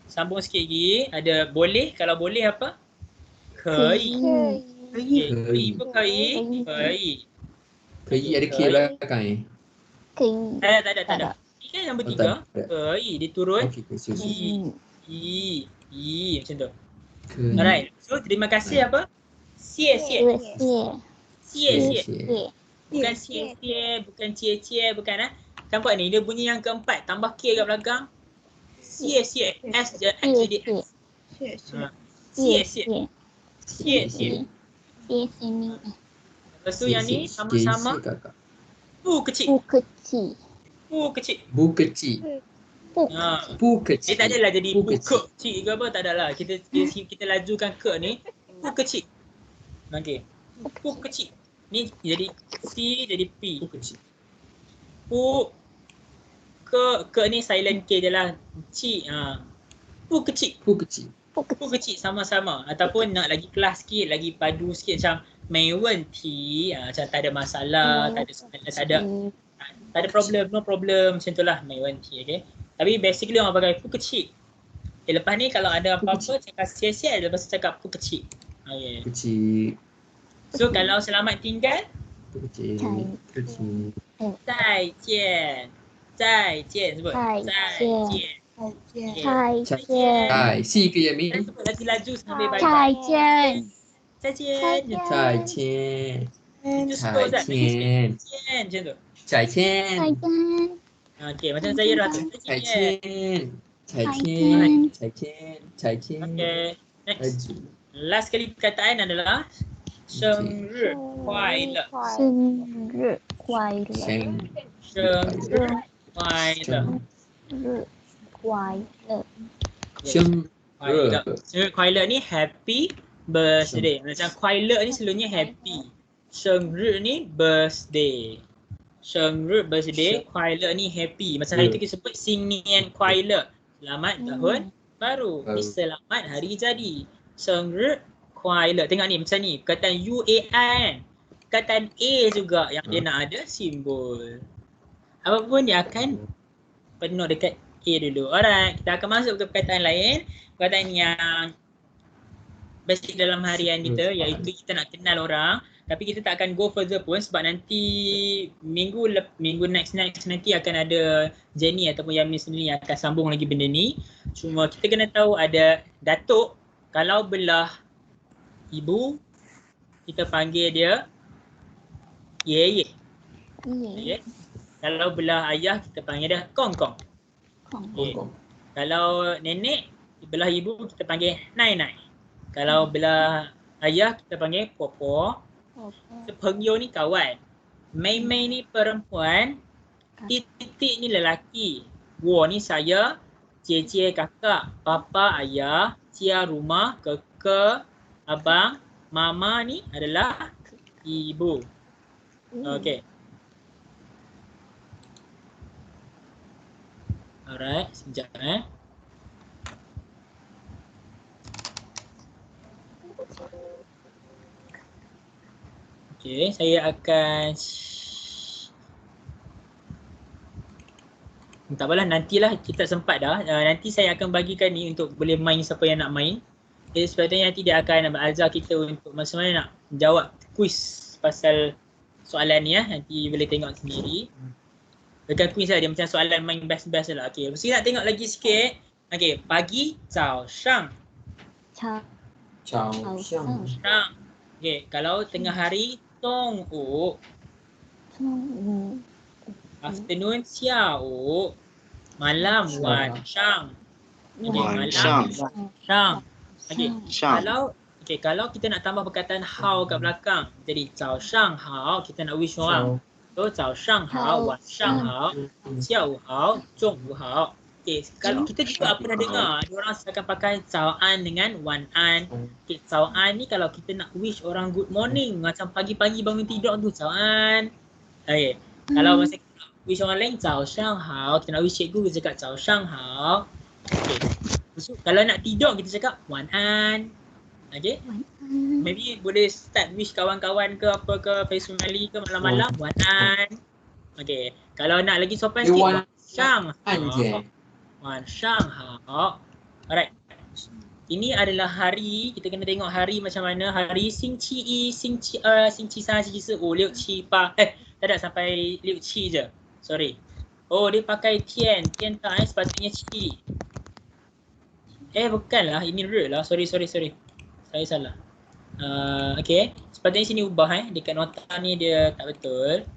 Sambung sikit lagi. Ada boleh, kalau boleh apa? Kei. Okay, kei pun kei. Kei. Kei ada K belakang ni. Tak ada. Ini kan yang bertiga. tak ada. Kei, dia turun. Okey, khusus. I, macam tu. Kei. Alright. So, terima kasih apa? Xie. Bukan xie, bukan cie, bukan Nampak ni, dia bunyi yang keempat. Tambah K kat belakang. Xie. S je, X jadi S. Xie. Lepas tu yang ni sama-sama. Bu kecil. Bu kecil. Dia tak adalah jadi bu kecil ke apa, tak adalah. Kita lajukan ke ni. Bu kecil. Okey. Bu kecil. Ni jadi C jadi P. Bu kecil. Bu ke ni silent K je lah. Ci. Bu kecil. Bu kecil. Sama-sama. Ataupun nak lagi kelas sikit, lagi padu sikit macam mai wen ti, macam tak ada masalah, tak ada problem, no problem, macam itulah mai wen ti, okey. Tapi basically orang pakai bu kecil. Lepas ni kalau ada apa-apa cakap sia-sia, lepas tu cakap bu kecil. Okey. Kecil. So kalau selamat tinggal, Bu kecil. Kecil. 再见sebut. 再见。Hai, si ke Yamin? Dan sebut laju sampai bye. 再见，再见。再见。 Itu slow tak? 再见。 Macam tu. 再见。再见， Okey, macam saya dah tu. 再见。再见。再见。再见。 Okey. Next. Last kali perkataan adalah 生日快乐。生日快乐，生日快乐。生日快乐，生日 生日快乐ni happy birthday. Macam 快乐ni selalunya happy. 生日ni birthday. 生日 birthday, 快乐ni happy. Macam hari tu kita sebut 新年快乐. Selamat tahun baru. Ni selamat hari jadi. 生日快乐. Tengok ni macam ni. Perkataan UAI kan. Perkataan A juga yang dia nak ada simbol. Apapun dia akan penuh dekat A dulu. Alright, kita akan masuk ke perkataan lain. Perkataan yang basic dalam harian kita, iaitu kita nak kenal orang. Tapi kita tak akan go further pun sebab nanti minggu next nanti akan ada Jenny ataupun Yamin sendiri yang akan sambung lagi benda ni. Cuma kita kena tahu ada datuk, kalau belah ibu kita panggil dia ye. Okay. Kalau belah ayah kita panggil dia kong. Okay. Kalau nenek belah ibu kita panggil nai. Kalau belah ayah kita panggil popo. Sepengyo ni kawan. Mei ni perempuan. Titik ni lelaki. Wo ni saya. Cie kakak. Papa ayah. Cia rumah. Keke abang. Mama ni adalah ibu. Okay. Alright, sekejap Okay, saya akan tak apalah, nantilah kita sempat dah. Nanti saya akan bagikan ni untuk boleh main siapa yang nak main. Jadi sepatutnya nanti dia akan ajar kita untuk macam mana nak jawab quiz pasal soalan ni nanti boleh tengok sendiri. Bukan quiz lah, dia macam soalan main best lah. Okay, mesti nak tengok lagi sikit. Okay, pagi, zao shang. Okay, kalau tengah hari, tong u. Afternoon, xiao. Malam, wan shang. Okay, malam, shang. Okay, kalau kita nak tambah perkataan hao kat belakang, jadi zao shang hao, kita nak wish orang. So, 早上好, 晚上好, 下午好, 中午好. Okay, kalau kita juga pernah dengar, orang akan pakai 早安 dengan 晚安. Okay, 早安ni kalau kita nak wish orang good morning, macam pagi-pagi bangun tidur tu, 早安. Okay, kalau masa kita nak wish orang lain, 早上好, kita nak wish cikgu, kita cakap 早上好. Okay, so, kalau nak tidur, kita cakap 晚安. Okay, maybe boleh start wish kawan-kawan ke apa ke, personally ke malam-malam, 晚安. Okay, kalau nak lagi sopan sikit, 晚上好. 晚上好. Alright. Ini adalah hari, kita kena tengok hari macam mana. Hari 星期一, 星期二, 星期三, 星期四, 五, 六, 七, 八. Tak ada sampai 六, 七 je. Sorry. Oh, dia pakai 天 tak sepatutnya 七. Bukanlah, ini re lah. Sorry. Saya salah. Okay, sepatutnya sini ubah dekat nota ni dia tak betul.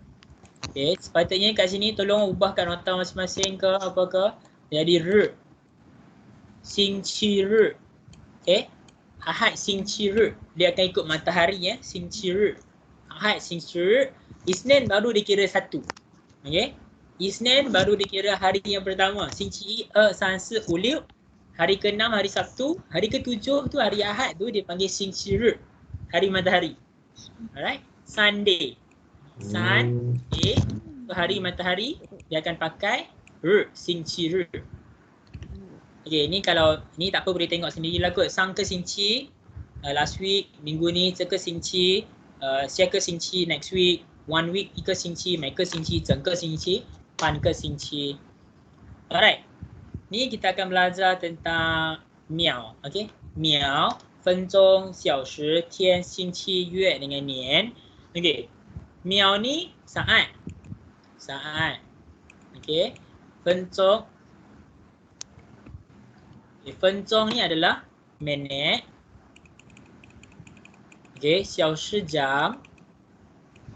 Okay, sepatutnya kat sini tolong ubah kat nota masing-masing ke apa ke. Jadi re. 星期日. Okay, Ahad 星期日. Dia akan ikut matahari 星期日. Ahad 星期日. Isnin baru dikira satu. Okay, Isnin baru dikira hari yang pertama. 星期一二三四五六. Hari ke-6 hari Sabtu, hari ke-7 tu hari Ahad tu dia panggil 星期日, hari matahari. Alright, Sunday. Sunday, so hari matahari dia akan pakai 日, 星期日. Okay, ni kalau ni tak apa boleh tengok sendirilah kot. 上个星期 last week, minggu ni 这个星期 下个星期 next week, one week 一个星期, 每个星期 整个星期, 半个星期. Alright. Ni kita akan belajar tentang miao, okey? Miao, 分钟, 小时, 天, 星期, 月 dengan 年. Okey. Miao ni saat. Okey. 分钟. Okay, 分钟ni adalah minit. Okey, 小时 jam,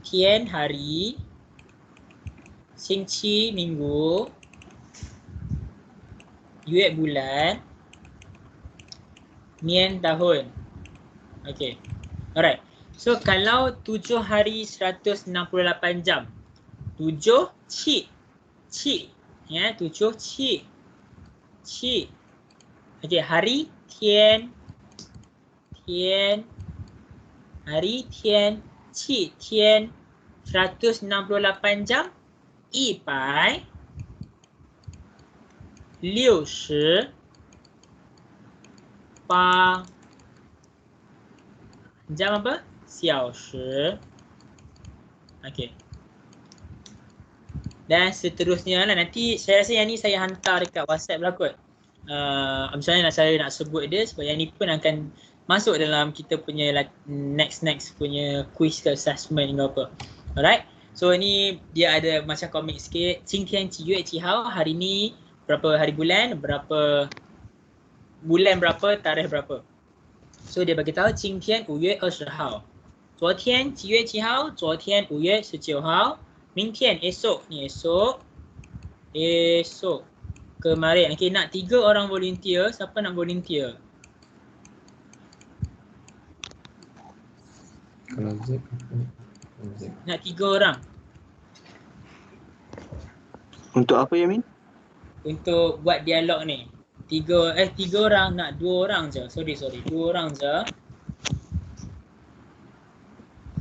天 hari, 星期 minggu, 月 bulan, 年 tahun. Okay. Alright. So kalau 7 hari 168 jam. 7 qi. 7 qi. Okay, hari 天. Hari 天. Qi 天. 168 jam. 168 jam apa? 小时. Okey. Dan seterusnya lah, nanti saya rasa yang ni saya hantar dekat WhatsApp lah kot. Misalnya saya nak sebut dia sebab yang ni pun akan masuk dalam kita punya next punya quiz ke assessment ke apa. Alright. So ni dia ada macam komik sikit. 今天几月几号, hari ni berapa hari bulan, berapa bulan berapa, tarikh berapa. So dia bagi tahu 今天5月20号. 昨天几月几号? 昨天5月19号. 明天 esok, ni esok. Esok. Kemarin. Okay, nak 3 orang volunteer. Siapa nak volunteer? Kalau Z, Nak 3 orang. Untuk apa Yamin? Untuk buat dialog ni. 3 orang, nak 2 orang je. Sorry. 2 orang je.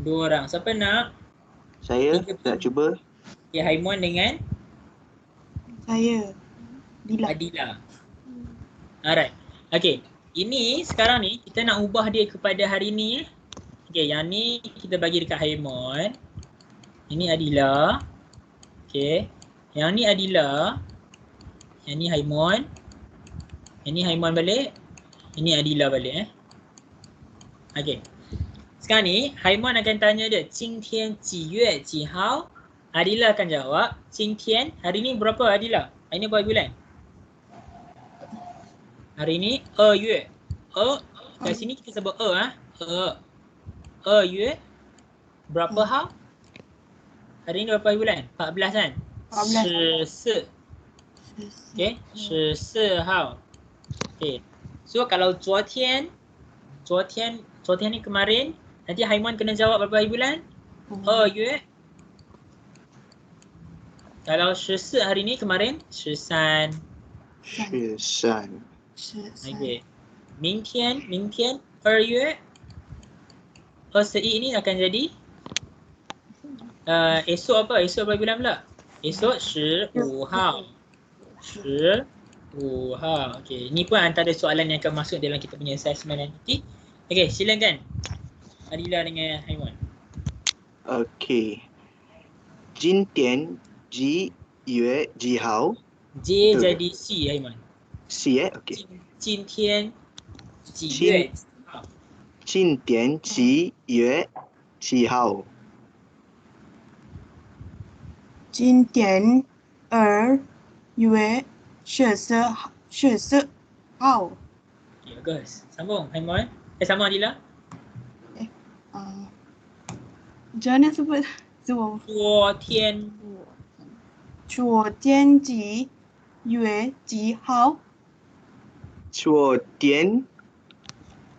2 orang. Siapa nak? Saya nak cuba. Okay, Haimon dengan Saya. Dila. Adila. Alright. Okay. Ini sekarang ni kita nak ubah dia kepada hari ni. Okay, yang ni kita bagi dekat Haimon. Ini Adila. Okay. Yang ni Adila. Yang ni Haimon. Yang ni Haimon balik. Ini Adila balik Okay. Sekarang ni Haimon akan tanya dia 今天几月几号? Adila akan jawab 今天, hari ni berapa Adila? Hari ni berapa bulan? Hari ni 2月. Kat sini kita sebut Yue. Berapa hao? Hari ni berapa bulan? 14 kan? 14. Okay, 14 hao. Okay. So kalau 昨天ni kemarin, nanti Haimon kena jawab berapa hari bulan? 2月. Kalau 14 hari ni kemarin, 13. 13. Okay. 明天2月21 ni akan jadi esok apa? Esok berapa bulan pula? Esok 15 hao. 15 hao. Okay. Ni pun antara soalan yang akan masuk dalam kita punya assessment nanti. Okay, silakan Adila dengan Haimon. Okay. 今天几月几号? J jadi C Haimon. C okay. 今天几月今天几月几号? 今天2月14号。 Okay, bagus. Sambung Haimon. Sambung Adila. Macam mana sebut? Sebut. 昨天几月几号？昨天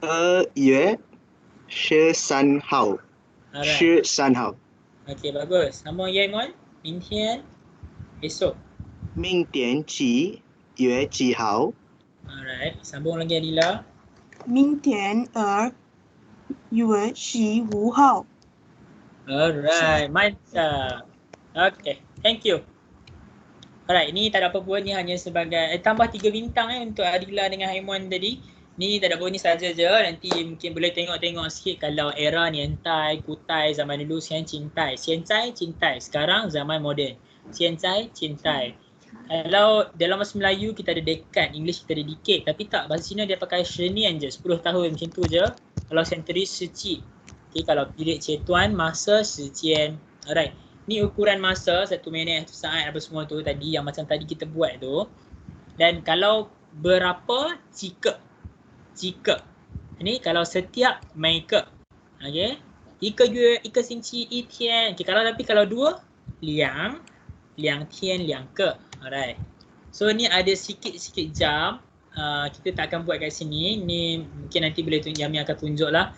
2月13号。Alright. 13号。 Okay, bagus. Sambung Haimon. 明天 esok. 明天几月几号? Alright. Sambung lagi Adila. 明天2月15号。 Alright, mantap. Okay, thank you. Alright, ni tak ada apa pun, ni hanya sebagai tambah 3 bintang untuk Adila dengan Haimon tadi. Ni tak ada apa, ni saja je. Nanti mungkin boleh tengok-tengok sikit kalau era Niantai, Kutai zaman dulu sekarang Cintai. Xiancai, Cintai. Sekarang zaman moden. Xiancai, Cintai. Kalau dalam bahasa Melayu kita ada dekat, English kita ada decade. Tapi tak, bahasa Cina dia pakai shenian je, 10 tahun macam tu je. Kalau century Shiqi. Okay, kalau period Cetuan, masa, Shijian. Alright. Ni ukuran masa, 1 minit, 1 saat apa semua tu tadi yang macam tadi kita buat tu. Dan kalau berapa, jika. Ni kalau setiap 每个. Okay. 1个月, 1个星期, 1天. Okay, kalau 2, 2天, 2个. Alright. So ni ada sikit-sikit jam. Kita tak akan buat kat sini. Ni mungkin nanti boleh Yami akan tunjuk lah.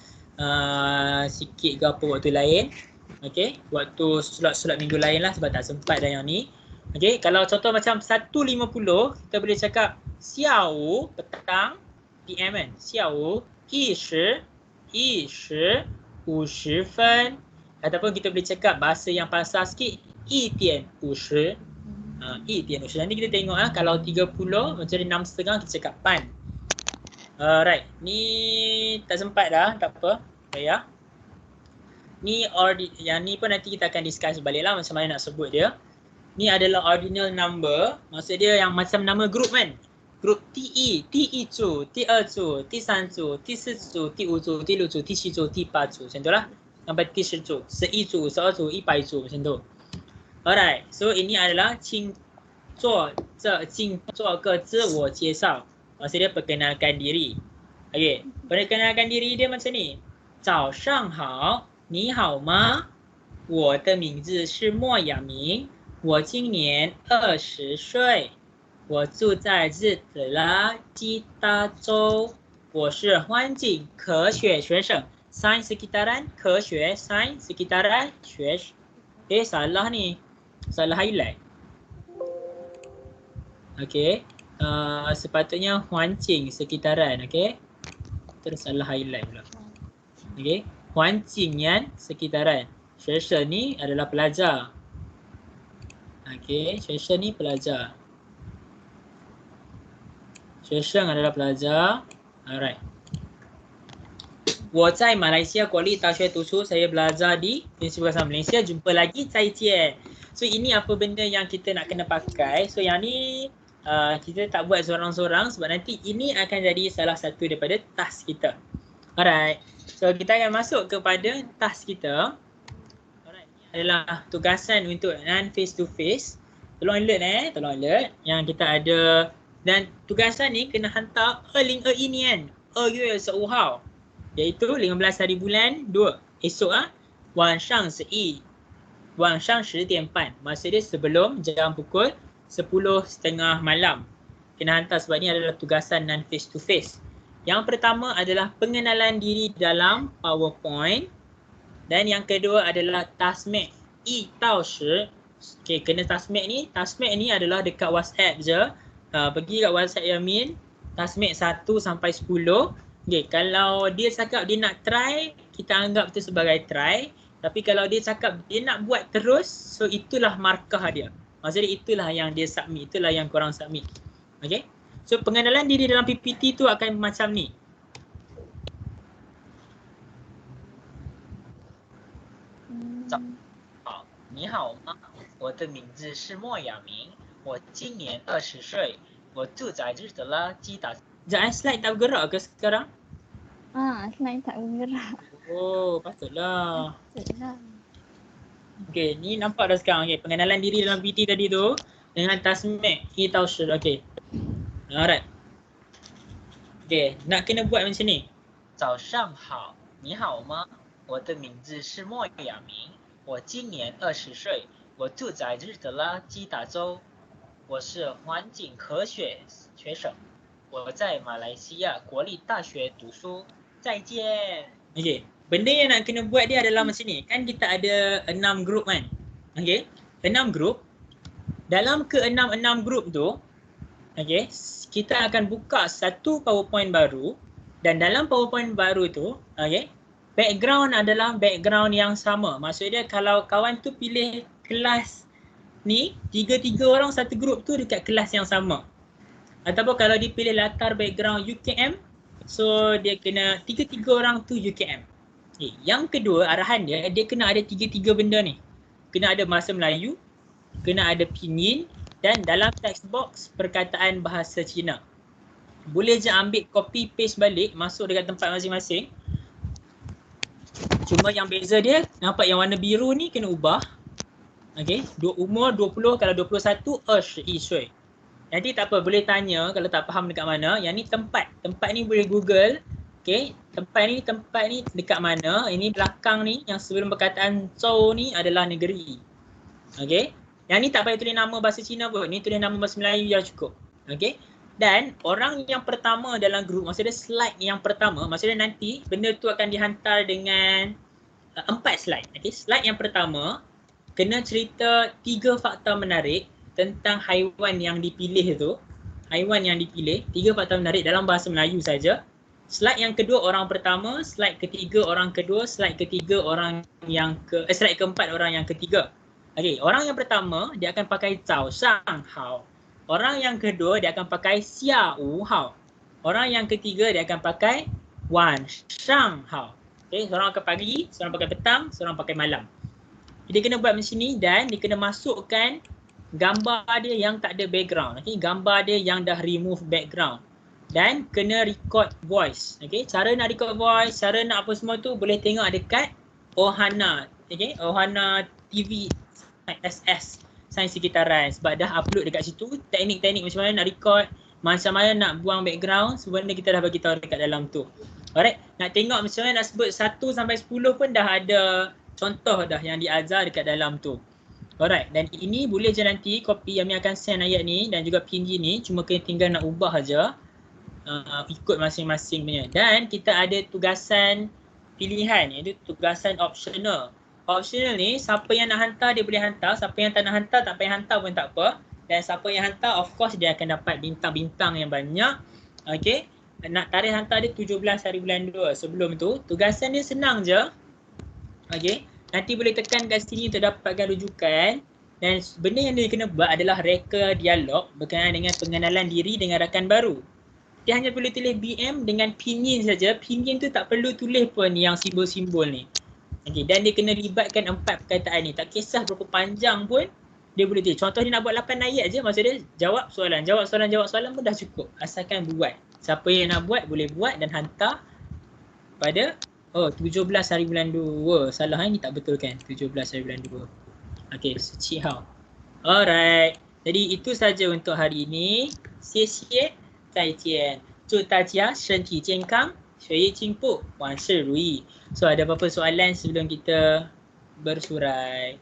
Sikit ke apa waktu lain. Okay, waktu solat minggu lain lah sebab tak sempat dah yang ni. Okay, kalau contoh macam 1.50 kita boleh cakap siao petang, PM kan, siao 1:50 ataupun kita boleh cakap bahasa yang pasar sikit 1:50. 1:50. Nanti kita tengok kalau 30 macam 6.30 kita cakap pan. Alright, ni tak sempat dah, tak apa. Ya. Ni yang ni pun nanti kita akan discuss balik lah macam mana nak sebut dia. Ni adalah ordinal number. Maksud dia yang macam nama group kan. grup T1、第一组、第二组、第三组、第四组、第五组、第六组、第七组、第八组macam tu lah. Sampai 第10组、11组、12组、100组macam tu. Alright, so ini adalah 请做个自我介绍. Maksud dia perkenalkan diri. Okey, perkenalkan diri dia macam ni. 早上好，你好吗？我的名字是莫亚明，我今年20岁。我住在日子拉基达州，我是环境科学学生 ，sains sekitaran 科学 sains sekitaran 学。salah ni, salah highlight. Okey, sepatutnya 环境 sekitaran, okey. Terus salah highlight pula. Okey, 环境 yang sekitaran. 学生 ni adalah pelajar. Okey, 学生 ni pelajar. 学生 adalah pelajar. Alright. 我在马来西亚国立大学读书. Saya belajar di Universiti Bahasa Malaysia. Jumpa lagi, 再见. So ini apa benda yang kita nak kena pakai. So yang ni kita tak buat seorang-seorang sebab nanti ini akan jadi salah satu daripada task kita. Alright. So kita akan masuk kepada task kita. Alright. Ini adalah tugasan untuk non face to face. Tolong alert tolong alert yang kita ada. Dan tugasan ni kena hantar 2021年2月15号 iaitu 15 hari bulan 2 esok晚上10点半. Maksud dia sebelum jam pukul 10.30 malam. Kena hantar sebab ni adalah tugasan non face to face. Yang pertama adalah pengenalan diri dalam PowerPoint. Dan yang kedua adalah tasmek 1到10. Okey, kena tasmek ni adalah dekat WhatsApp je. Pergi kat WhatsApp Yamin, tasmek 1 sampai 10. Okay, kalau dia cakap dia nak try, kita anggap itu sebagai try. Tapi kalau dia cakap dia nak buat terus, so itulah markah dia. Maksudnya itulah yang dia submit, itulah yang korang submit. Okay, so pengenalan diri dalam PPT tu akan macam ni. 早好，你好吗？我的名字是莫亚明。我今年20岁，我住在日德拉基达。Sekejap slide tak bergerak ke sekarang? Slide tak bergerak. Oh, patutlah. Patutlah. Okey, ni nampak dah sekarang. Okey, pengenalan diri dalam PT tadi tu dengan tasmek 1到10. Okey. Alright. Okey, nak kena buat macam ni. 早上好，你好吗？我的名字是莫亚明，我今年20岁，我住在日德拉基达州。我是环境科学学生，我在马来西亚国立大学读书。再见。Okey, benda yang nak kena buat dia adalah macam ni. Kan kita ada 6 grup kan? Okey, 6 grup. Dalam ke-6 grup tu, okey, kita akan buka satu PowerPoint baru dan dalam PowerPoint baru tu, okey, background adalah background yang sama. Maksudnya kalau kawan tu pilih kelas ni, 3 orang satu grup tu dekat kelas yang sama. Ataupun kalau dipilih latar background UKM, so dia kena 3 orang tu UKM. Okay. Yang kedua arahan dia kena ada 3 benda ni. Kena ada bahasa Melayu, kena ada pinyin dan dalam text box perkataan bahasa Cina. Boleh je ambil copy paste balik, masuk dekat tempat masing-masing. Cuma yang beza dia, nampak yang warna biru ni kena ubah. Okey, umur 20, kalau 21, 20 岁. Nanti tak apa, boleh tanya kalau tak faham dekat mana. Yang ni tempat. Tempat ni boleh Google. Okey, tempat ni dekat mana. Ini belakang ni yang sebelum perkataan Zhou ni adalah negeri. Okey. Yang ni tak payah tulis nama bahasa Cina pun. Ni tulis nama bahasa Melayu je cukup. Okey. Dan orang yang pertama dalam grup, maksudnya slide yang pertama, maksudnya nanti benda tu akan dihantar dengan 4 slide. Okey, slide yang pertama kena cerita 3 fakta menarik tentang haiwan yang dipilih tu. Haiwan yang dipilih, 3 fakta menarik dalam bahasa Melayu saja. Slide yang kedua orang pertama, slide ketiga orang kedua, slide ketiga orang yang slide keempat orang yang ketiga. Okey, orang yang pertama dia akan pakai Zhao Shang Hao. Orang yang kedua dia akan pakai Xia Wu Hao. Orang yang ketiga dia akan pakai Wan Shang Hao. Okey, seorang pakai pagi, seorang pakai petang, seorang pakai malam. Dia kena buat macam ni dan dia kena masukkan gambar dia yang tak ada background. Okay, gambar dia yang dah remove background. Dan kena record voice. Okay, cara nak record voice, cara nak apa semua tu boleh tengok dekat Ohana. Okay, Ohana TV SS Sains Sekitaran. Sebab dah upload dekat situ teknik-teknik macam mana nak record, macam mana nak buang background, sebenarnya kita dah bagi tahu dekat dalam tu. Alright, nak tengok macam mana nak sebut 1 sampai 10 pun dah ada contoh dah yang diajar dekat dalam tu. Alright, dan ini boleh je nanti copy Yamin akan send ayat ni dan juga PNG ni, cuma kena tinggal nak ubah aja ikut masing-masing punya. Dan kita ada tugasan pilihan, iaitu tugasan optional. Optional ni siapa yang nak hantar dia boleh hantar, siapa yang tak nak hantar tak payah hantar pun tak apa. Dan siapa yang hantar of course dia akan dapat bintang-bintang yang banyak. Okay, nak tarikh hantar dia 17 hari bulan 2. Sebelum tu tugasan dia senang je. Okay, nanti boleh tekan kat sini untuk dapatkan rujukan. Dan benda yang dia kena buat adalah reka dialog berkenaan dengan pengenalan diri dengan rakan baru. Dia hanya perlu tulis BM dengan pinyin saja. Pinyin tu tak perlu tulis pun yang simbol-simbol ni. Okay, dan dia kena libatkan 4 perkataan ni. Tak kisah berapa panjang pun dia boleh tulis. Contoh dia nak buat 8 ayat je, maksud dia jawab soalan pun dah cukup. Asalkan buat. Siapa yang nak buat boleh buat dan hantar pada 17 hari bulan 2. Salah ni tak betul kan? 17 hari bulan 2. Okay, Suci Hao. Alright. Jadi itu saja untuk hari ini. Xie再见. 祝大家身体健康，学业进步，万事如意. So ada apa-apa soalan sebelum kita bersurai?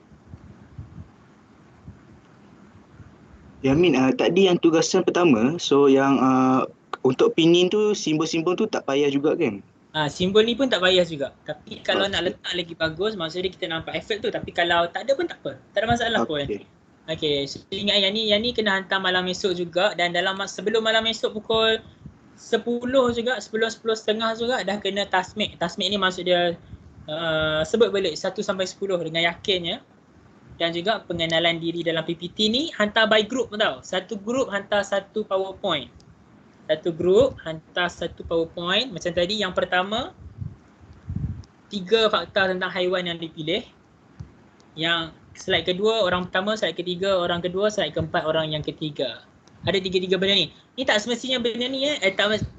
Yamin, tadi yang tugasan pertama, so yang untuk pinyin tu, simbol-simbol tu tak payah juga kan? Simbol ni pun tak payah juga. Tapi kalau nak letak lagi bagus, maksudnya kita nampak efek tu. Tapi kalau tak ada pun tak apa. Tak ada masalah pun. Okay, so ingat yang ni kena hantar malam esok juga. Dan dalam sebelum malam esok pukul 10 juga, 10:30 juga dah kena tasmik. Tasmik ni maksud dia sebut balik 1 sampai 10 dengan yakinnya. Dan juga pengenalan diri dalam PPT ni hantar by group pun tau. Satu group hantar satu PowerPoint. Satu group hantar satu PowerPoint. Macam tadi yang pertama 3 fakta tentang haiwan yang dipilih. Yang slide kedua orang pertama, slide ketiga orang kedua, slide keempat orang yang ketiga. Ada 3 benda ni. Ni tak semestinya benda ni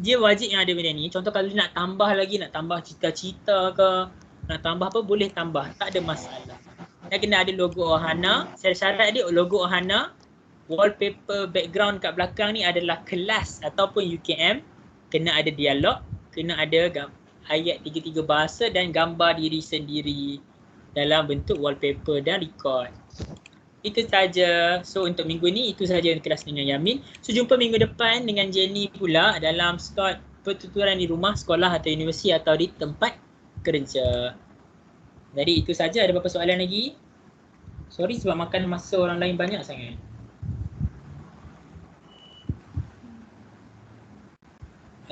dia wajib yang ada benda ni. Contoh kalau dia nak tambah lagi, nak tambah cita-cita ke, nak tambah apa boleh tambah. Tak ada masalah. Dan kena ada logo Ohana. Syarat dia logo Ohana. Wallpaper background kat belakang ni adalah kelas ataupun UKM. Kena ada dialog, kena ada ayat 3 bahasa dan gambar diri sendiri dalam bentuk wallpaper dan record. Itu saja. So untuk minggu ni itu saja kelas dengan Yamin. So jumpa minggu depan dengan Jenny pula dalam slot pertuturan di rumah, sekolah atau universiti atau di tempat kerja. Jadi itu saja. Ada beberapa soalan lagi? Sorry sebab makan masa orang lain banyak sangat.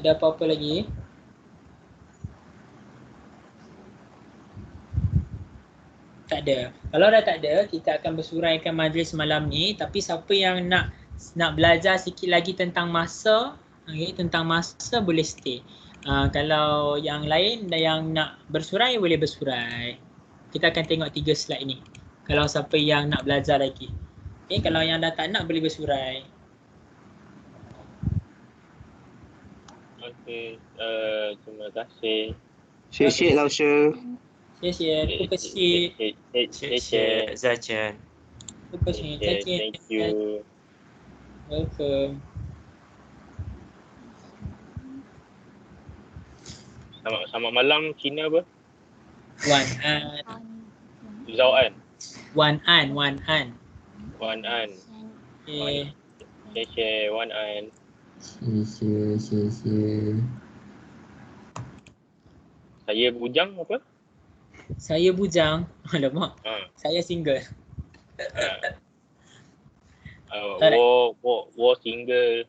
Ada apa-apa lagi? Tak ada. Kalau dah tak ada, kita akan bersuraikan majlis malam ni. Tapi siapa yang nak belajar sikit lagi tentang masa, tentang masa boleh stay. Kalau yang lain yang nak bersurai boleh bersurai. Kita akan tengok 3 slide ni. Kalau siapa yang nak belajar lagi. Okay, kalau yang dah tak nak boleh bersurai. Okey, terima kasih. Syek-syek Lao She. 谢谢，不客气，谢谢，再见。不客气，再见。 Thank you. Welcome. Selamat malam Cina apa? Wan An. Zauan. Wan An, Wan An. Wan An. Okay. 谢谢 Wan An. 谢谢。 Saya Bujang apa? Saya bujang. Alamak. Saya single. Wo single.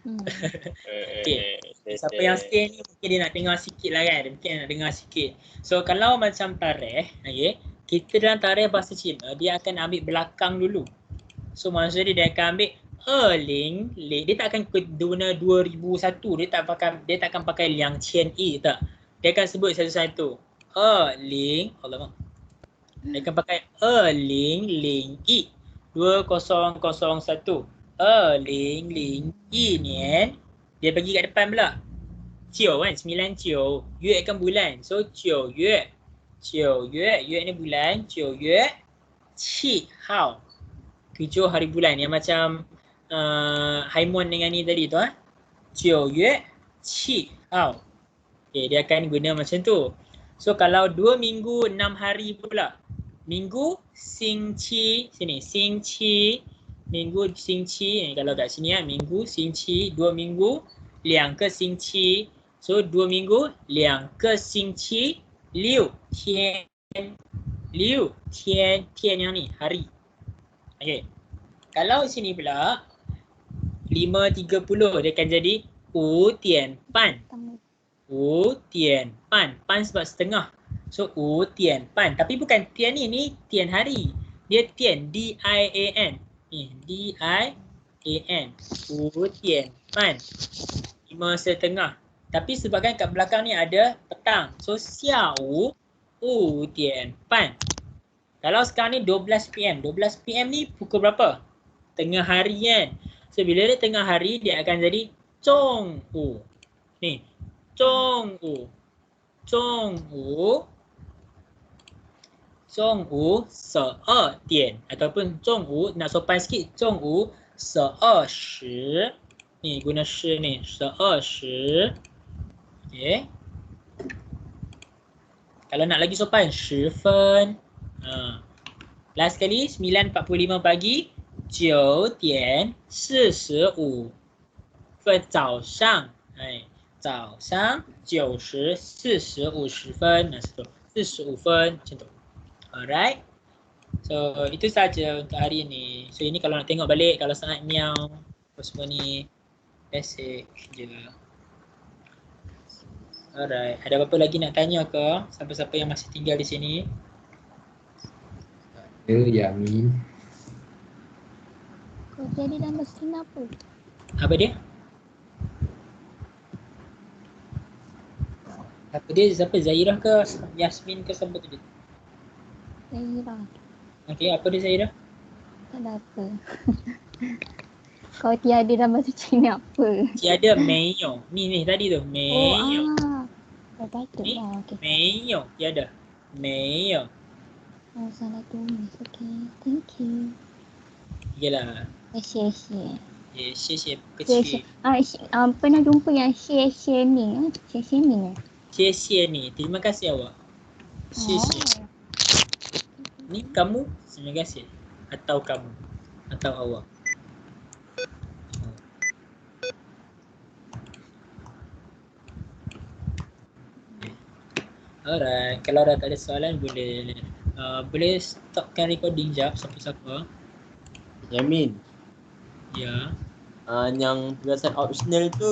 Okay. Siapa yang stay ni mungkin dia nak dengar sikit lah kan. Dia mungkin nak dengar sikit. So kalau macam tarikh, okay, kita dalam tarikh bahasa Cina, dia akan ambil belakang dulu. So maksudnya dia akan ambil Erling, dia tak akan guna 2001, dia tak akan pakai Liang Qian Yi tak. Dia akan sebut satu-satu. Erling, alamak. Akan pakai ling ling i 2001. Ling ling i nian. Dia bagi kat depan pula. 9 kan, 99. Yue kan bulan. So 9月. 9月, yue ni bulan. 9月7号. 7 hari bulan yang macam Haimon dengan ni tadi tu 9月7号. Okay, dia akan guna macam tu. So kalau 2 minggu 6 hari pula. Minggu Xing Qi, sini Xing Qi. Minggu Xing Qi, kalau kat sini minggu Xing Qi, 2 minggu 2个星期. So 2 minggu 2个星期 6 天 6 天 天yang ni hari. Okey. Kalau sini pula 5.30 dia akan jadi 5点半. 5点半. Pan sebab setengah. So 5点半. Tapi bukan tian ni tian hari. Dia tian D-I-A-N. Ni D-I-A-N. 5点半. 5:30. Tapi sebabkan kat belakang ni ada petang. So 下午5点半. Kalau sekarang ni 12 PM. 12 PM ni pukul berapa? Tengah hari kan. So bila dia tengah hari dia akan jadi 中午. Ni 中午. 中午 12点ataupun 中午 nak sopan sikit 中午12时. Ni guna shi ni 12时. Okey. Kalau nak lagi sopan 10分. Last sekali 9.45 pagi 9点45分早上. 早上9时45分. 45分macam tu. Alright. So itu saja untuk hari ini. So ini kalau nak tengok balik, kalau sangat miau apa semua ni basic je. Alright. Ada apa-apa lagi nak tanya ke? Siapa-siapa yang masih tinggal di sini? Yamin. Kau jadi dalam sini apa? Apa dia? Apa dia? Siapa? Zairah ke Yasmin ke siapa tu dia? Zairah. Okey, apa dia Zairah? Tak ada apa. Kau tiada dalam bahasa Cina apa? Tiada meyo. Ni tadi tu. Meyo. Oh patut Ni lah. Okay. meyo. Tiada. Meyo. Oh salah tulis. Okay. Thank you. Yalah. 谢谢。谢谢不客谢气。谢。Pernah jumpa yang share ni. Share ni. 谢谢你. Terima kasih awak. 谢谢. Ni kamu, terima kasih. Atau kamu. Atau awak. Alright, kalau dah tak ada soalan boleh boleh stopkan recording jap siapa-siapa. Yamin. Ya. Yang tugasan optional tu